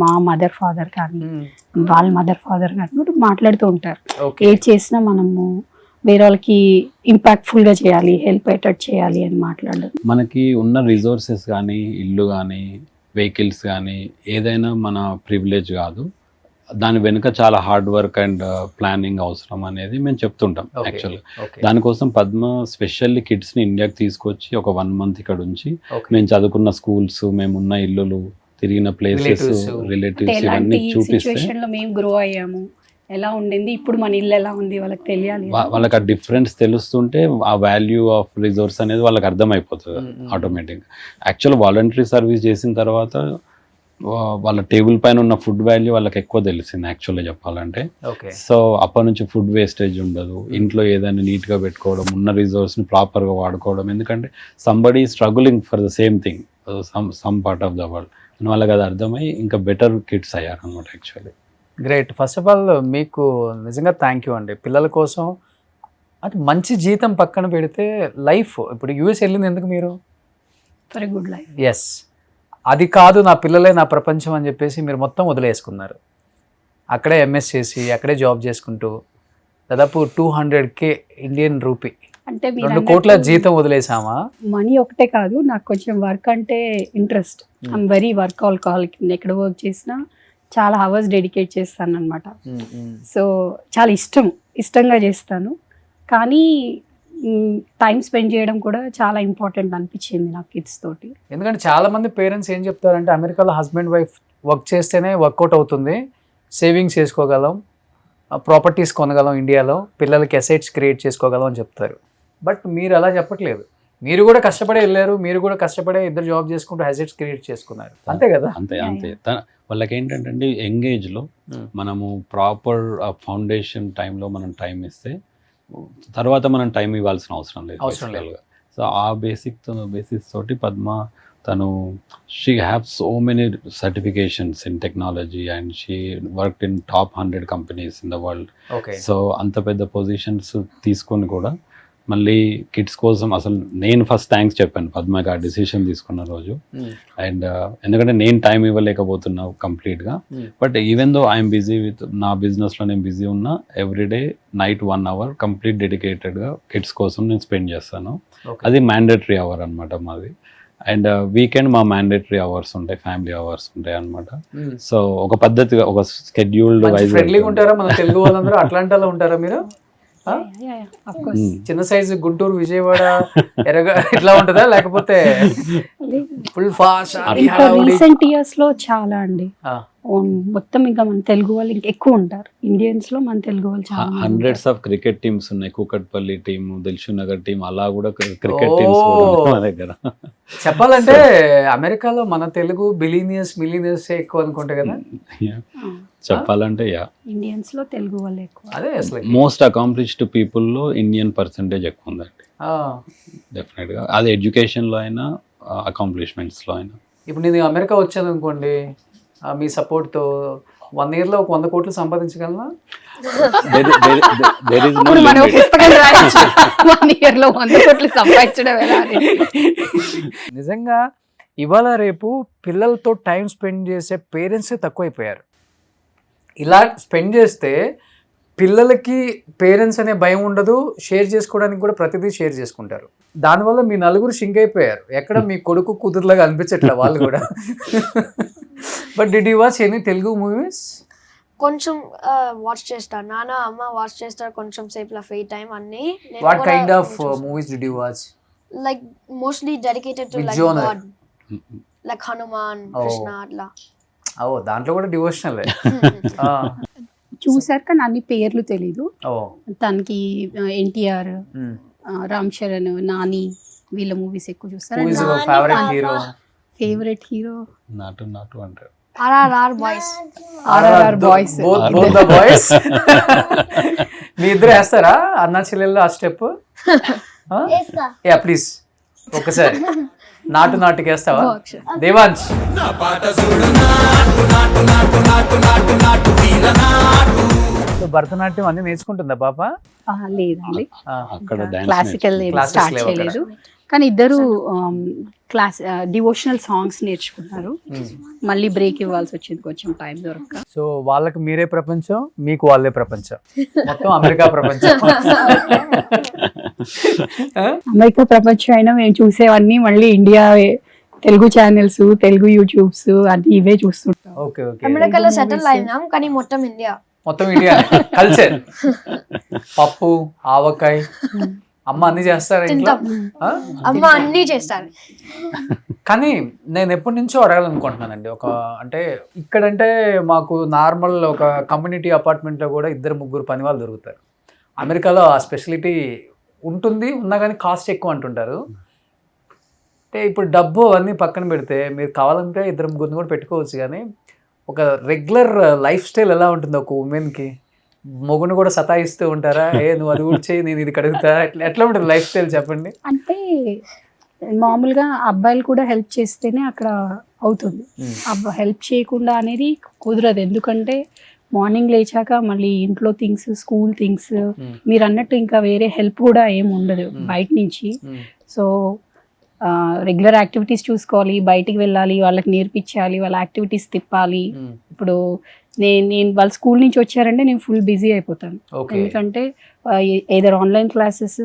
మా మదర్ ఫాదర్ కానీ వాళ్ళ మదర్ ఫాదర్ కానీ మాట్లాడుతూ ఉంటారు, ఓకే ఏది చేసినా మనము వేరే వాళ్ళకి ఇంపాక్ట్ఫుల్ గా చేయాలి, హెల్ప్ అయ్యేటట్టు చేయాలి అని మాట్లాడడం. మనకి ఉన్న రిసోర్సెస్ కానీ, ఇల్లు కానీ, వెహికల్స్ కానీ ఏదైనా మన ప్రివిలేజ్ కాదు, దాని వెనుక చాలా హార్డ్ వర్క్ అండ్ ప్లానింగ్ అవసరం అనేది మేము చెప్తుంటాం. యాక్చువల్గా దానికోసం పద్మ స్పెషల్లీ కిడ్స్ని ఇండియాకి తీసుకొచ్చి ఒక 1 month ఇక్కడ ఉంచి మేము చదువుకున్న స్కూల్స్, మేము ఉన్న ఇల్లులు, తిరిగిన ప్లేసెస్, Relatives. రిలేటివ్స్ ఎలాంటి ఇవన్నీ చూపిస్తే సిచ్యువేషన్ లో మేము గ్రో అయ్యాము, ఎలా ఉండింది, ఇప్పుడు మన ఇల్లు ఎలా ఉంది వాళ్ళకి తెలియాలి. వాళ్ళకి ఆ డిఫరెన్స్ తెలుస్తుంటే ఆ వాల్యూ ఆఫ్ రిసోర్స్ అనేది వాళ్ళకి అర్థమైపోతుంది ఆటోమేటిక్గా. యాక్చువల్ వాలంటరీ సర్వీస్ చేసిన తర్వాత వాళ్ళ టేబుల్ పైన ఉన్న ఫుడ్ వాల్యూ వాళ్ళకి ఎక్కువ తెలిసింది యాక్చువల్గా చెప్పాలంటే. ఓకే. సో అప్పటి నుంచి ఫుడ్ వేస్టేజ్ ఉండదు, ఇంట్లో ఏదైనా నీట్గా పెట్టుకోవడం, ఉన్న రిసోర్స్ని ప్రాపర్గా వాడుకోవడం. ఎందుకంటే somebody struggling for the same thing some part of the world, వాళ్ళకి అది అర్థమై ఇంకా బెటర్ కిడ్స్ అయ్యారు అనమాట actually. Great. First of all మీకు నిజంగా థ్యాంక్ యూ అండి. పిల్లల కోసం అంటే మంచి జీతం పక్కన పెడితే లైఫ్, ఇప్పుడు యూఎస్ వెళ్ళింది ఎందుకు మీరు? For good life. ఎస్, అది కాదు నా పిల్లలే నా ప్రపంచం అని చెప్పేసి మీరు మొత్తం వదిలేసుకున్నారు. అక్కడే ఎంఎస్ చేసి అక్కడే జాబ్ చేసుకుంటూ దాదాపు 200K ఇండియన్ రూపీ, అంటే 2 కోట్ల జీతం వదిలేసామా? మనీ ఒకటే కాదు, నాకు కొంచెం వర్క్ అంటే interest. I'm very work alcoholic. ఎక్కడ వర్క్ చేసినా చాలా అవర్స్ డెడికేట్ చేస్తాను అనమాట. సో చాలా ఇష్టంగా చేస్తాను. కానీ టైం స్పెండ్ చేయడం కూడా చాలా ఇంపార్టెంట్ అనిపించింది నాకు కిడ్స్ తోటి. ఎందుకంటే చాలా మంది పేరెంట్స్ ఏం చెప్తారంటే అమెరికాలో హస్బెండ్ వైఫ్ వర్క్ చేస్తేనే వర్కౌట్ అవుతుంది, సేవింగ్స్ చేసుకోగలం, ప్రాపర్టీస్ కొనగలం, ఇండియాలో పిల్లలకి అసెట్స్ క్రియేట్ చేసుకోగలం అని చెప్తారు. బట్ మీరు అలా చెప్పట్లేదు. మీరు కూడా కష్టపడే వెళ్ళారు, మీరు కూడా కష్టపడే ఇద్దరు జాబ్ చేసుకుంటూ అసెట్స్ క్రియేట్ చేసుకున్నారు. అంతే కదా? అంతే. వాళ్ళకి ఏంటంటే యంగ్ ఏజ్లో మనము ప్రాపర్ ఫౌండేషన్ టైంలో మనం టైం ఇస్తే తర్వాత మనం టైం ఇవ్వాల్సిన అవసరం లేదు. సో ఆ బేసిస్ తోటి పద్మ తను she have so many certifications in technology and she work in top 100 companies in the world. So అంత పెద్ద పొజిషన్స్ తీసుకొని కూడా మళ్ళీ కిడ్స్ కోసం అసలు నేను ఫస్ట్ థ్యాంక్స్ చెప్పాను పద్మకి ఆ డిసిషన్ తీసుకున్న రోజు. అండ్ ఎందుకంటే నేను టైం ఇవ్వలేకపోతున్నా కంప్లీట్గా. But even though I'm busy with నా బిజినెస్లో నేను బిజీ ఉన్నా, ఎవ్రీడే నైట్ 1 hour కంప్లీట్ డెడికేటెడ్గా కిడ్స్ కోసం నేను స్పెండ్ చేస్తాను. అది మ్యాండేటరీ అవర్ అనమాట మాది. అండ్ వీకెండ్ మా మ్యాండేటరీ అవర్స్ ఉంటాయి, ఫ్యామిలీ అవర్స్ ఉంటాయి అనమాట. సో ఒక పద్ధతిగా ఒక స్కెడ్యూల్డ్ వైజ్ ఉంటారా మన తెలుగు వాళ్ళందరూ? అట్లాంటాలో ఉంటారా మీరు? చిన్న సైజు గుంటూరు, విజయవాడ, ఎరగా ఇట్లా ఉంటుందా లేకపోతే ఫుల్ ఫాస్ట్? రీసెంట్ ఇయర్స్ లో చాలా అండి, మొత్తం ఇంకా మన తెలుగు వాళ్ళు ఇంకా ఎక్కువ ఉంటారు. ఇండియన్స్ లో మన తెలుగు వాళ్ళు చాలా హండ్రెడ్స్ ఆఫ్ క్రికెట్ టీమ్స్ ఉన్నాయి. కూకట్పల్లి టీమ్, దిల్షుక్ నగర్ టీమ్, అలా కూడా క్రికెట్ టీమ్స్ మా దగ్గర. చెప్పాలంటే అమెరికాలో మన తెలుగు మిలీనియర్స్ ఎక్కువ అనుకుంటా కదా. చెప్పాలంటే ఇండియన్స్ లో తెలుగు వాళ్ళు ఎక్కువ. అదే అసలు మోస్ట్ అకాంప్లిష్డ్ పీపుల్ లో ఇండియన్ పర్సంటేజ్ ఎక్కువ ఉందండి డెఫినెట్ గా. అది ఎడ్యుకేషన్ లో అయినా అకాంప్లిష్మెంట్స్ లో అయినా. ఇప్పుడు నేను అమెరికా వచ్చాను అనుకోండి, మీ సపోర్ట్ తో 1 year లో 100 కోట్లు సంపాదించగలనా? మనం పుస్తకం రాయొచ్చు 1 year లో 100 కోట్లు సంపాదించడం ఎలా? నిజంగా ఇవాళ రేపు పిల్లలతో టైం స్పెండ్ చేసే పేరెంట్సే తక్కువైపోయారు. ఇలా స్పెండ్ చేస్తే పిల్లలకి పేరెంట్స్ అనే భయం ఉండదు, షేర్ చేసుకోవడానికి కూడా ప్రతిదీ షేర్ చేసుకుంటారు. దానివల్ల మీ నలుగురు షింక్ అయిపోయారు. ఎక్కడ మీ కొడుకు కూతురులాగా అనిపించట్లే వాళ్ళు కూడా. But did you watch any Telugu movies? కొంచెం వాచ్ చేస్తాను, నాన్న అమ్మ వాచ్ చేస్తారు కొంచెం సేపు ఫ్రీ టైం అన్ని. What kind of movies did you watch? Like mostly dedicated to like God, like Hanuman, Krishna అట్లా. ఓ దాంట్లో కూడా డివోషనల్. చూసారు కానీ అన్ని పేర్లు తెలీదు. తనకి ఎన్టీఆర్, రామ్ చరణ్, నాని వీళ్ళ మూవీస్ ఎక్కువ చూస్తారు. ఫేవరెట్ హీరో నాటు అంటారు. RRR boys. Both the boys. మీ ఇద్దరు వేస్తారా అన్నా చెల్లెల్లో ఆ స్టెప్? యా ప్లీజ్ ఒకసారి నాటుకి వేస్తావా దేవాంశ్? భరతనాట్యం అన్ని నేర్చుకుంటుందా పాప? లేదండి, అక్కడ క్లాసికల్ స్టార్ట్ చేయలేదు. కానీ ఇద్దరు డివోషనల్ సాంగ్స్ నేర్చుకున్నారు. మళ్ళీ బ్రేక్ ఇవ్వాల్సి వచ్చింది కొంచెం టైం దొరక. సో వాళ్ళకి మీరే ప్రపంచం, మీకు వాళ్ళే ప్రపంచం, మొత్తం అమెరికా ప్రపంచం. అమెరికా ప్రపంచం అయినా మేము చూసేవన్నీ మళ్ళీ India Telugu channels, Telugu YouTubes అన్ని ఇవే చూస్తుంటాం. Okay okay. అమెరికాలో సెటిల్ అయినాం కానీ మొత్తం ఇండియా కల్చర్. పప్పు, ఆవకాయ, అమ్మ అన్ని చేస్తారు ఇంట్లో. అమ్మ అన్ని చేస్తారు. కానీ నేను ఎప్పటి నుంచో అడగాలనుకుంటున్నానండి, అంటే ఇక్కడంటే మాకు నార్మల్ ఒక కమ్యూనిటీ అపార్ట్మెంట్లో కూడా 2-3 పని వాళ్ళు దొరుకుతారు. అమెరికాలో ఆ స్పెషాలిటీ ఉంటుంది, ఉన్నా కానీ కాస్ట్ ఎక్కువ అంటుంటారు. అంటే ఇప్పుడు డబ్బు అవన్నీ పక్కన పెడితే మీరు కావాలంటే ఇద్దరు ముగ్గురిని కూడా పెట్టుకోవచ్చు, కానీ ఒక రెగ్యులర్ లైఫ్ స్టైల్ ఎలా ఉంటుంది ఒక ఉమెన్కి? మొగుని కూడా సతాయిస్తూ ఉంటారా? నువ్వు అది కూడా చేయి, నేను ఇది కడుగుతా, ఎట్లా ఉంటుంది లైఫ్ స్టైల్ చెప్పండి. అంటే మామూలుగా అబ్బాయిలు కూడా హెల్ప్ చేస్తేనే అక్కడ అవుతుంది. హెల్ప్ చేయకుండా అనేది కుదరదు. ఎందుకంటే మార్నింగ్ లేచాక మళ్ళీ ఇంట్లో థింగ్స్, స్కూల్ థింగ్స్, మీరు అన్నట్టు ఇంకా వేరే హెల్ప్ కూడా ఏం ఉండదు బయట నుంచి. సో రెగ్యులర్ యాక్టివిటీస్ చూసుకోవాలి, బయటికి వెళ్ళాలి, వాళ్ళకి నేర్పించాలి, వాళ్ళ యాక్టివిటీస్ తిప్పాలి. ఇప్పుడు నేను వాళ్ళ స్కూల్ నుంచి వచ్చారంటే నేను ఫుల్ బిజీ అయిపోతాను. ఎందుకంటే ఏదర్ ఆన్లైన్ క్లాసెస్,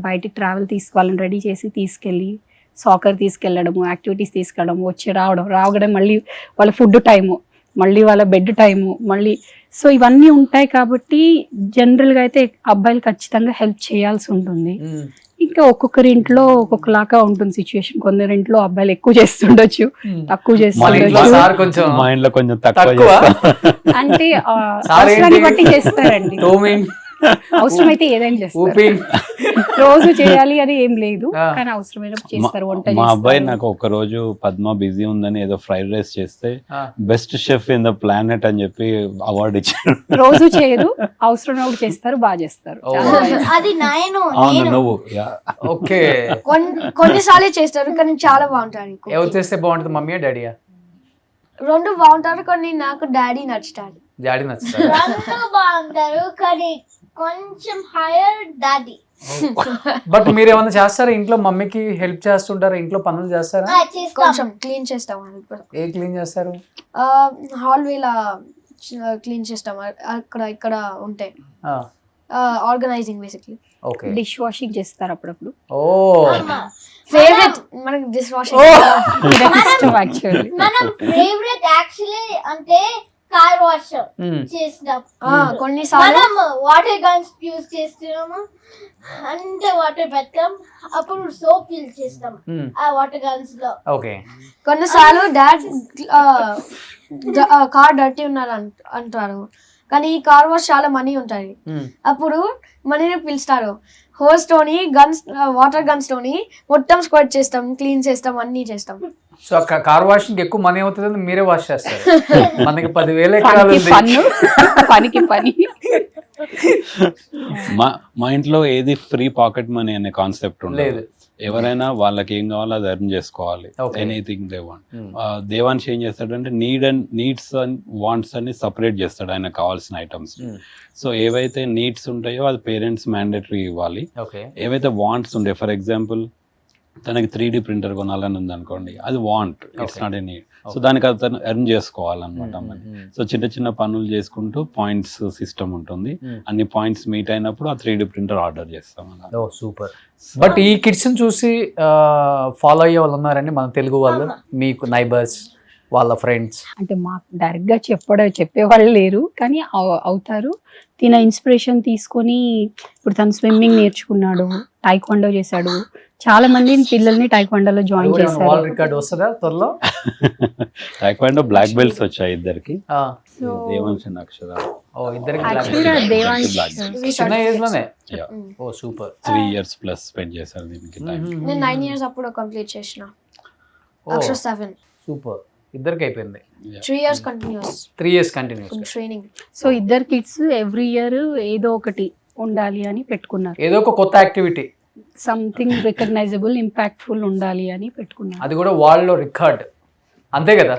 బయటికి ట్రావెల్ వాళ్ళని రెడీ చేసి తీసుకెళ్ళి సాకర్ తీసుకెళ్ళడము, యాక్టివిటీస్ తీసుకెళ్ళడము, వచ్చి రావడం మళ్ళీ వాళ్ళ ఫుడ్ టైము, మళ్ళీ వాళ్ళ బెడ్ టైము, మళ్ళీ సో ఇవన్నీ ఉంటాయి. కాబట్టి జనరల్గా అయితే అబ్బాయిలు ఖచ్చితంగా హెల్ప్ చేయాల్సి ఉంటుంది. ఇంకా ఒక్కొక్కరి ఇంట్లో ఒక్కొక్కలాగా ఉంటుంది సిచ్యువేషన్. కొందరి ఇంట్లో అబ్బాయిలు ఎక్కువ చేస్తుండొచ్చు, తక్కువ చేస్తుండొచ్చు, అంటే అవసరాన్ని బట్టి చేస్తారండి. అవసరమైతే ఏదైనా చేస్తారు, రోజు చేయాలి అని ఏం లేదు, కానీ అవసరమైనప్పుడు చేస్తారు. వంట మా అబ్బాయి నాకు ఒక రోజు పద్మ బిజీ ఉందని ఏదో ఫ్రైడ్ రైస్ చేస్తే best chef in the planet అని చెప్పి అవార్డు ఇచ్చారు. రోజు చేయరు, అవసరమైనప్పుడు చేస్తారు, బాగా చేస్తారు. అది నువ్వు ఓకే. కొన్నిసార్లు చేస్తారు కానీ చాలా బాగుంటారు. ఎవరు చేస్తే బాగుంటుంది, మమ్మీయా డాడీయా? రెండు బాగుంటారు, కొన్ని నాకు డాడీ నచ్చుతాడు. డాడీ నచ్చుతారు. రెండు బాగుంటారు కానీ కొంచెం హైయర్ డాడీ. బట్ మీరు ఏమన్నా చేస్తారా ఇంట్లో? మమ్మీకి హెల్ప్ చేస్తుంటారా? ఇంట్లో పనులు చేస్తారా? కొంచెం క్లీన్ చేస్తాం. ఏ క్లీన్ చేస్తారు? హాల్వేలా క్లీన్ చేస్తాం, అక్కడ ఇక్కడ ఉంటాయి. Organising basically. Okay. Dish washing చేస్తారు అప్పుడప్పుడు. ఓ ఫేవరెట్ మనకి డిష్ వాషింగ్ యాక్చువల్లీ. మనం ఫేవరెట్ యాక్చువల్లీ అంటే కార్ వాష్ చేస్తాం. కొన్నిసార్లు మనం వాటర్ గన్స్ యూజ్ చేస్తున్నాము అంటే వాటర్ పెడతాం, అప్పుడు సోప్ యూజ్ చేస్తాం ఆ వాటర్ గన్స్ లో. ఓకే. కొన్నిసార్లు డాడ్ కార్ డర్టీ ఉన్నారు అంటారు, కానీ ఈ కార్ వాష్ చాలా మనీ ఉంటాయి. అప్పుడు మనీని పిలుస్తారు, హోస్ తోని గన్స్, వాటర్ గన్స్ తోని మొత్తం స్క్వాట్ చేస్తాం, క్లీన్ చేస్తాం, అన్ని చేస్తాం. సో కార్ వాషింగ్ ఎక్కువ మనీ అవుతుంది, మీరే వాష్ చేస్తారు. మనకి 10,000 ఎకరాలు ఉంది. పనికి పని. మా ఇంట్లో ఏది ఫ్రీ పాకెట్ మనీ అనే కాన్సెప్ట్ ఉండదు. ఎవరైనా వాళ్ళకి ఏం కావాలో అది ఎర్న్ చేసుకోవాలి. Anything they want. దేవాన్ష్ ఏం చేస్తాడంటే నీడ్స్ అండ్ వాంట్స్ అని సపరేట్ చేస్తాడు ఆయన కావాల్సిన ఐటమ్స్. సో ఏవైతే నీడ్స్ ఉంటాయో అది పేరెంట్స్ మ్యాండేటరీ ఇవ్వాలి. ఏవైతే వాంట్స్ ఉంటాయి, ఫర్ ఎగ్జాంపుల్ తనకి 3D ప్రింటర్ కొనాలని ఉంది అనుకోండి, అది want, it's not a need. So దానికి అతను ఎర్న్ చేసుకోవాలన్నమాట. సో చిన్న చిన్న పనులు చేసుకుంటూ పాయింట్స్ సిస్టమ్ ఉంటుంది. అన్ని పాయింట్స్ మీట్ అయినప్పుడు ఆ 3D ప్రింటర్ ఆర్డర్ చేస్తాం. సూపర్. బట్ ఈ కిడ్స్ చూసి ఫాలో అయ్యే వాళ్ళు ఉన్నారండి మన తెలుగు వాళ్ళు, మీకు నైబర్స్, వాళ్ళ ఫ్రెండ్స్? అంటే మాకు డైరెక్ట్ గా చెప్పేవాళ్ళు లేరు, కానీ అవుతారు. తిన ఇన్స్పిరేషన్ తీసుకొని ఇప్పుడు తను స్విమ్మింగ్ నేర్చుకున్నాడు, టైక్వాండో చేశాడు. చాలా మంది పిల్లల్ని టైక్వాండోలో జాయిన్ చేశారు. వరల్డ్ రికార్డ్ వస్తుందా త్వరలో? టైక్వాండో బ్లాక్ బెల్ట్స్ వచ్చాయి ఇద్దరికి. దేవాన్ష్ అండ్ అక్షర. చిన్న ఏజ్ లోనే. ఓ సూపర్. 3 years ప్లస్ స్పెండ్ చేశారు దీనికి. నేను 9 years అప్పుడు కంప్లీట్ చేసిన. అక్షర 7. సూపర్. ఇద్దరికి అయిపోయింది. 3 years continuous. 3 years continuous training. So ఇద్దరు కిడ్స్ ఎవ్రీ ఇయర్ ఏదో ఒకటి ఉండాలి అని పెట్టుకున్నారు. ఏదో ఒక కొత్త యాక్టివిటీ, సంథింగ్ రికగ్నైజబుల్, ఇంపాక్ట్ఫుల్ ఉండాలి అని పెట్టుకున్నారు. అది కూడా వాళ్ళలో రికార్డ్, అంతే కదా?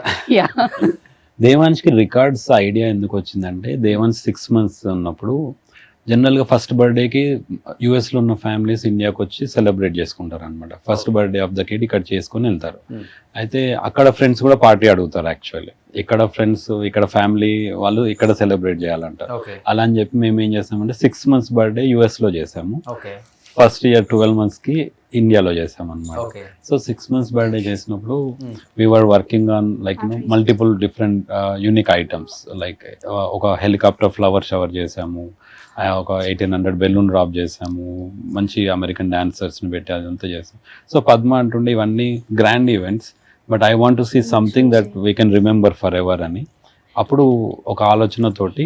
దేవాన్ష్కి రికార్డ్స్ ఐడియా ఎందుకు వచ్చిందంటే, దేవాన్ష్ 6 months ఉన్నప్పుడు జనరల్గా ఫస్ట్ బర్త్డేకి యూఎస్లో ఉన్న ఫ్యామిలీస్ ఇండియాకి వచ్చి సెలబ్రేట్ చేసుకుంటారు అనమాట. First birthday of the kid ఇక్కడ చేసుకొని వెళ్తారు. అయితే అక్కడ ఫ్రెండ్స్ కూడా పార్టీ అడుగుతారు. యాక్చువల్లీ ఇక్కడ ఫ్రెండ్స్, ఇక్కడ ఫ్యామిలీ వాళ్ళు ఇక్కడ సెలబ్రేట్ చేయాలంటారు. అలా అని చెప్పి మేము ఏం చేసామంటే 6 months బర్త్డే యూఎస్లో చేసాము. ఫస్ట్ ఇయర్ 12 monthsకి ఇండియాలో చేసాం అనమాట. సో 6 months బర్త్డే చేసినప్పుడు we are working on like multiple different unique items. Like ఒక హెలికాప్టర్ ఫ్లవర్ షవర్ చేసాము, ఒక 1800 బెలూన్ డ్రాప్ చేసాము, మంచి అమెరికన్ డాన్సర్స్ని పెట్టి అదంతా చేసాం. సో పద్మ అంటుండే ఇవన్నీ grand events, but I want to see something that we can remember for ever అని. అప్పుడు ఒక ఆలోచనతోటి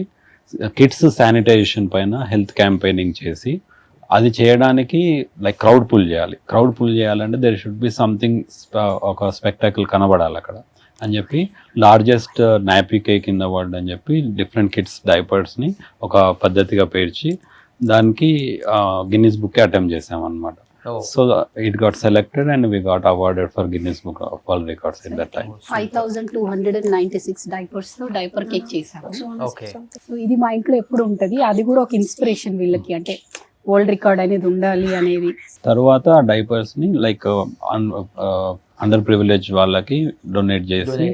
కిడ్స్ శానిటైజేషన్ పైన హెల్త్ క్యాంపెయినింగ్ చేసి అది చేయడానికి లైక్ క్రౌడ్ పుల్ చేయాలంటే దేర్ షుడ్ బి సంథింగ్, ఒక స్పెక్టాకిల్ కనబడాలి అక్కడ అని చెప్పి largest nappy cake in the world అని చెప్పి డిఫరెంట్ కిడ్స్ డైపర్స్ని ఒక పద్ధతిగా పేర్చి దానికి గిన్నిస్ బుక్ అటెంప్ట్ చేసామన్నమాట. So it got selected and we got awarded for Guinness book of world records in that time. 5296 diapers తో డైపర్ కేక్ చేశాము. ఓకే. సో ఇది మా ఇంట్లో ఎప్పుడు ఉంటది, అది కూడా ఒక ఇన్స్పిరేషన్ వీళ్ళకి, అంటే వరల్డ్ రికార్డ్ అనేది ఉండాలి అనేది. తర్వాత డైపర్స్ని లైక్ అండర్ ప్రివిలేజ్ వాళ్ళకి డొనేట్ చేసి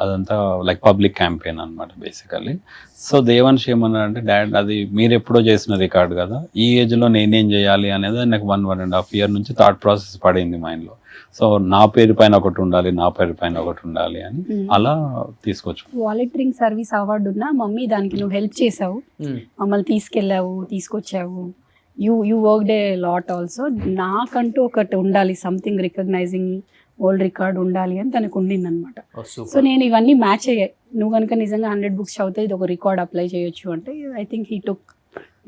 అదంతా లైక్ పబ్లిక్ క్యాంపెయిన్ అనమాట బేసికల్లీ. సో దేవాన్ష్ ఏమన్నారంటే, డాడ్ అది మీరు ఎప్పుడో చేసిన రికార్డ్ కదా, ఈ ఏజ్లో నేనేం చేయాలి అనేది నాకు 1.5 year నుంచి థాట్ ప్రాసెస్ పడింది మైండ్లో. సో నా పేరు పైన ఒకటి ఉండాలి అని అలా తీసుకొచ్చు. వాలంటీరింగ్ సర్వీస్ అవార్డు ఉన్నా మమ్మీ దానికి నువ్వు హెల్ప్ చేసావు, మమ్మల్ని తీసుకెళ్ళావు, తీసుకొచ్చావు, you work day lot also. నాకంటూ ఒకటి ఉండాలి, సంథింగ్ రికగ్నైజింగ్ వరల్డ్ రికార్డ్ ఉండాలి అని తనకు ఉండింది అనమాట. సో నేను ఇవన్నీ మ్యాచ్ అయ్యాయి. నువ్వు కనుక నిజంగా 100 books చదివితే ఇది ఒక రికార్డ్ అప్లై చేయొచ్చు అంటే I think he took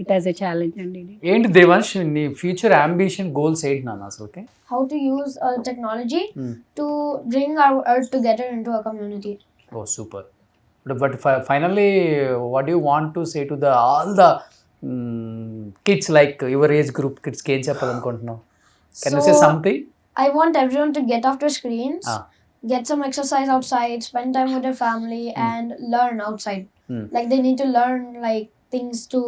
it as a challenge అండి. ఏంటి దేవాన్ష్ నీ ఫ్యూచర్ అంబిషన్ గోల్స్ ఏంటి నాన్న అసలుకి? How to use technology to bring our earth together into a community. Oh, super. But finally, what do you want to say to all the kids like your age group kids? Can you say something? I want everyone to get off their screens, get some exercise outside, spend time with their family, and learn outside. Like they need to learn like things to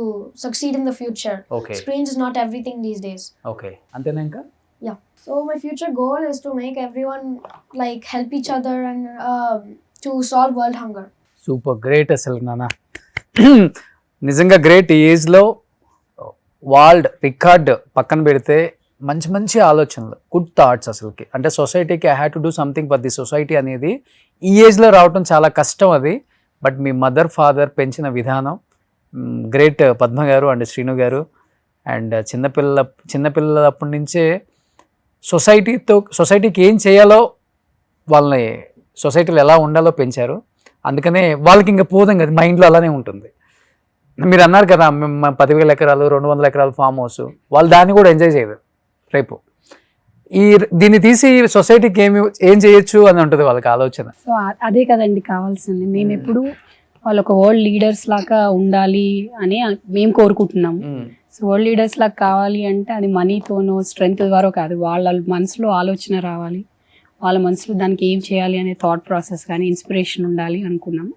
succeed in the future. Okay. Screens is not everything these days. Okay. Antena inka? Yeah. So my future goal is to make everyone like help each other and to solve world hunger. Super great అసలు నాన్న, నిజంగా great. ఈ ఏజ్లో world record పక్కన పెడితే మంచి మంచి ఆలోచనలు, గుడ్ థాట్స్ అసలుకి. అంటే సొసైటీకి I have to do something for the society అనేది ఈ ఏజ్లో రావటం చాలా కష్టం అది. బట్ మీ మదర్ ఫాదర్ పెంచిన విధానం గ్రేట్. పద్మ గారు అండ్ శ్రీను గారు అండ్ చిన్నపిల్లలప్పటి నుంచే సొసైటీకి ఏం చేయాలో, వాళ్ళని సొసైటీలో ఎలా ఉండాలో పెంచారు. అందుకనే వాళ్ళకి ఇంకా పోదాం కదా, మైండ్లో అలానే ఉంటుంది. మీరు అన్నారు కదా 10,000 ఎకరాలు 200 ఎకరాలు ఫామ్ హౌస్, వాళ్ళు దాన్ని కూడా ఎంజాయ్ చేయదు. రేపు దీన్ని తీసి సొసైటీకి ఏం చేయొచ్చు అని ఉంటుంది వాళ్ళకి ఆలోచన. సో అదే కదండి కావాల్సింది. మేము ఎప్పుడు వాళ్ళు ఒక వరల్డ్ లీడర్స్ లాగా ఉండాలి అని మేము కోరుకుంటున్నాము. సో వరల్డ్ లీడర్స్ లాగా కావాలి అంటే అది మనీతోనో స్ట్రెంగ్త్ ద్వారా కాదు, వాళ్ళ మనసులో ఆలోచన రావాలి, వాళ్ళ మనసులో దానికి ఏం చేయాలి అనే థాట్ ప్రాసెస్ కానీ ఇన్స్పిరేషన్ ఉండాలి అనుకున్నాము.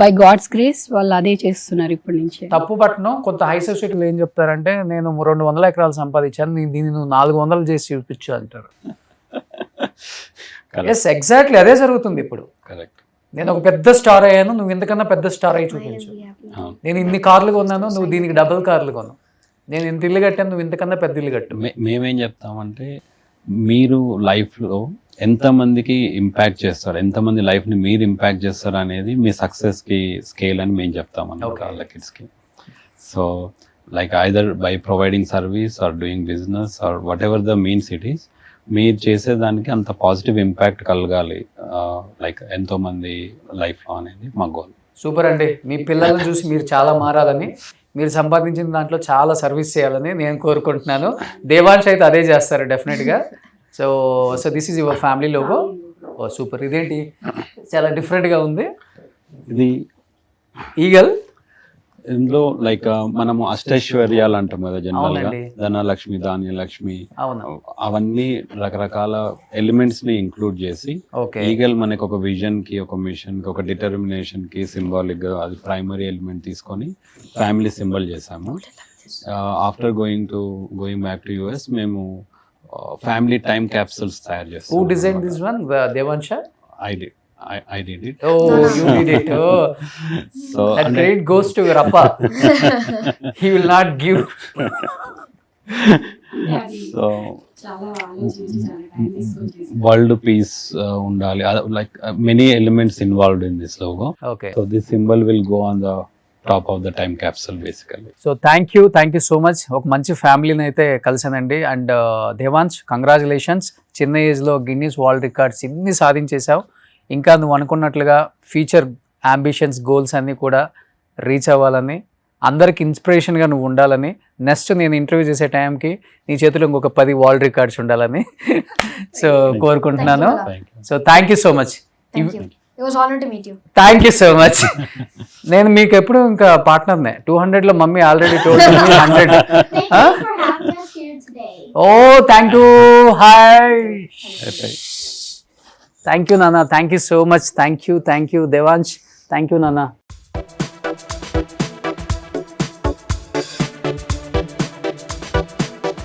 బై గాడ్స్ గ్రేస్ వాళ్ళు అదే చేస్తున్నారు ఇప్పటి నుంచి. తప్పు పట్టను. కొంత హై సొసైటీలో ఏం చెప్తారంటే, నేను 200 ఎకరాలు సంపాదించాను, దీన్ని నువ్వు 400 చేసి చూపించు అంటారు. ఎస్, ఎగ్జాక్ట్లీ అదే జరుగుతుంది ఇప్పుడు. కరెక్ట్. నేను ఒక పెద్ద స్టార్ అయ్యాను, నువ్వు ఇంతకన్నా పెద్ద స్టార్ అయ్యి చూపించు. నేను ఇన్ని కార్లు కొన్నాను, నువ్వు దీనికి డబుల్ కార్లు కొను. నేను ఇంత ఇల్లు కట్టాను, నువ్వు ఇంతకన్నా పెద్ద ఇల్లు కట్టు. మేమేం చెప్తామంటే, మీరు లైఫ్లో ఎంతమందికి ఇంపాక్ట్ చేస్తారు, ఎంతమంది లైఫ్ని మీరు ఇంపాక్ట్ చేస్తారు అనేది మీ సక్సెస్కి స్కేల్ అని మేము చెప్తామన్నమాట వాళ్ళ కిడ్స్కి. So like either by providing service or doing business or whatever the means it is, మీరు చేసేదానికి అంత పాజిటివ్ ఇంపాక్ట్ కలగాలి లైక్ ఎంతోమంది లైఫ్లో అనేది మా గోల్. సూపర్ అండి. మీ పిల్లల్ని చూసి మీరు చాలా మారాలని, మీరు సంపాదించిన దాంట్లో చాలా సర్వీస్ చేయాలని నేను కోరుకుంటున్నాను. దేవాన్ష్ అయితే అదే చేస్తారు డెఫినెట్గా. So this is your family logo. ఓ సూపర్. ఇదేంటి చాలా డిఫరెంట్గా ఉంది. ఇది ఈగల్. ఇందులో లైక్ మనము అష్టైశ్వర్యాలు అంటాం కదా జనరల్గా, ధనలక్ష్మి, ధాన్యలక్ష్మి, అవన్నీ రకరకాల ఎలిమెంట్స్ ని ఇంక్లూడ్ చేసి ఈగల్ మనకి ఒక విజన్ కి, ఒక మిషన్ కి, ఒక డిటర్మినేషన్ కి సింబాలిక్ గా అది ప్రైమరీ ఎలిమెంట్ తీసుకొని ఫ్యామిలీ సింబల్ చేసాము. After going back to US మేము ఫ్యామిలీ టైమ్ క్యాప్సూల్స్ తయారు చేస్తాం. Who designed this one? Devansha? I did it. Oh, you did it. Oh. So that credit goes to your appa. He will not give. So world peace undali, like many elements involved in this logo. Okay. So this symbol will go on the top of the time capsule basically. So thank you so much. ఒక మంచి ఫ్యామిలీని అయితే కలిసానండి. And Devansh, congratulations. చిన్న ఏజ్లో Guinness world records ఇన్ని సాధించేసావు. ఇంకా నువ్వు అనుకున్నట్లుగా ఫ్యూచర్ అంబిషన్స్, గోల్స్ అన్నీ కూడా రీచ్ అవ్వాలని, అందరికి ఇన్స్పిరేషన్గా నువ్వు ఉండాలని నెక్స్ట్ నేను ఇంటర్వ్యూ చేసే టైంకి నీ చేతిలో ఇంకొక 10 వరల్డ్ రికార్డ్స్ ఉండాలని సో కోరుకుంటున్నాను. So thank you so much. Thank you. It was honour to meet you. Thank you so much. నేను మీకు ఎప్పుడు ఇంకా పార్ట్నర్నే. 200లో mummy already 100. Thank you for having us here today. ఓ thank you. Hi. Thank you నాన్న. Thank you so much. Thank you Devansh. Thank you నాన్న.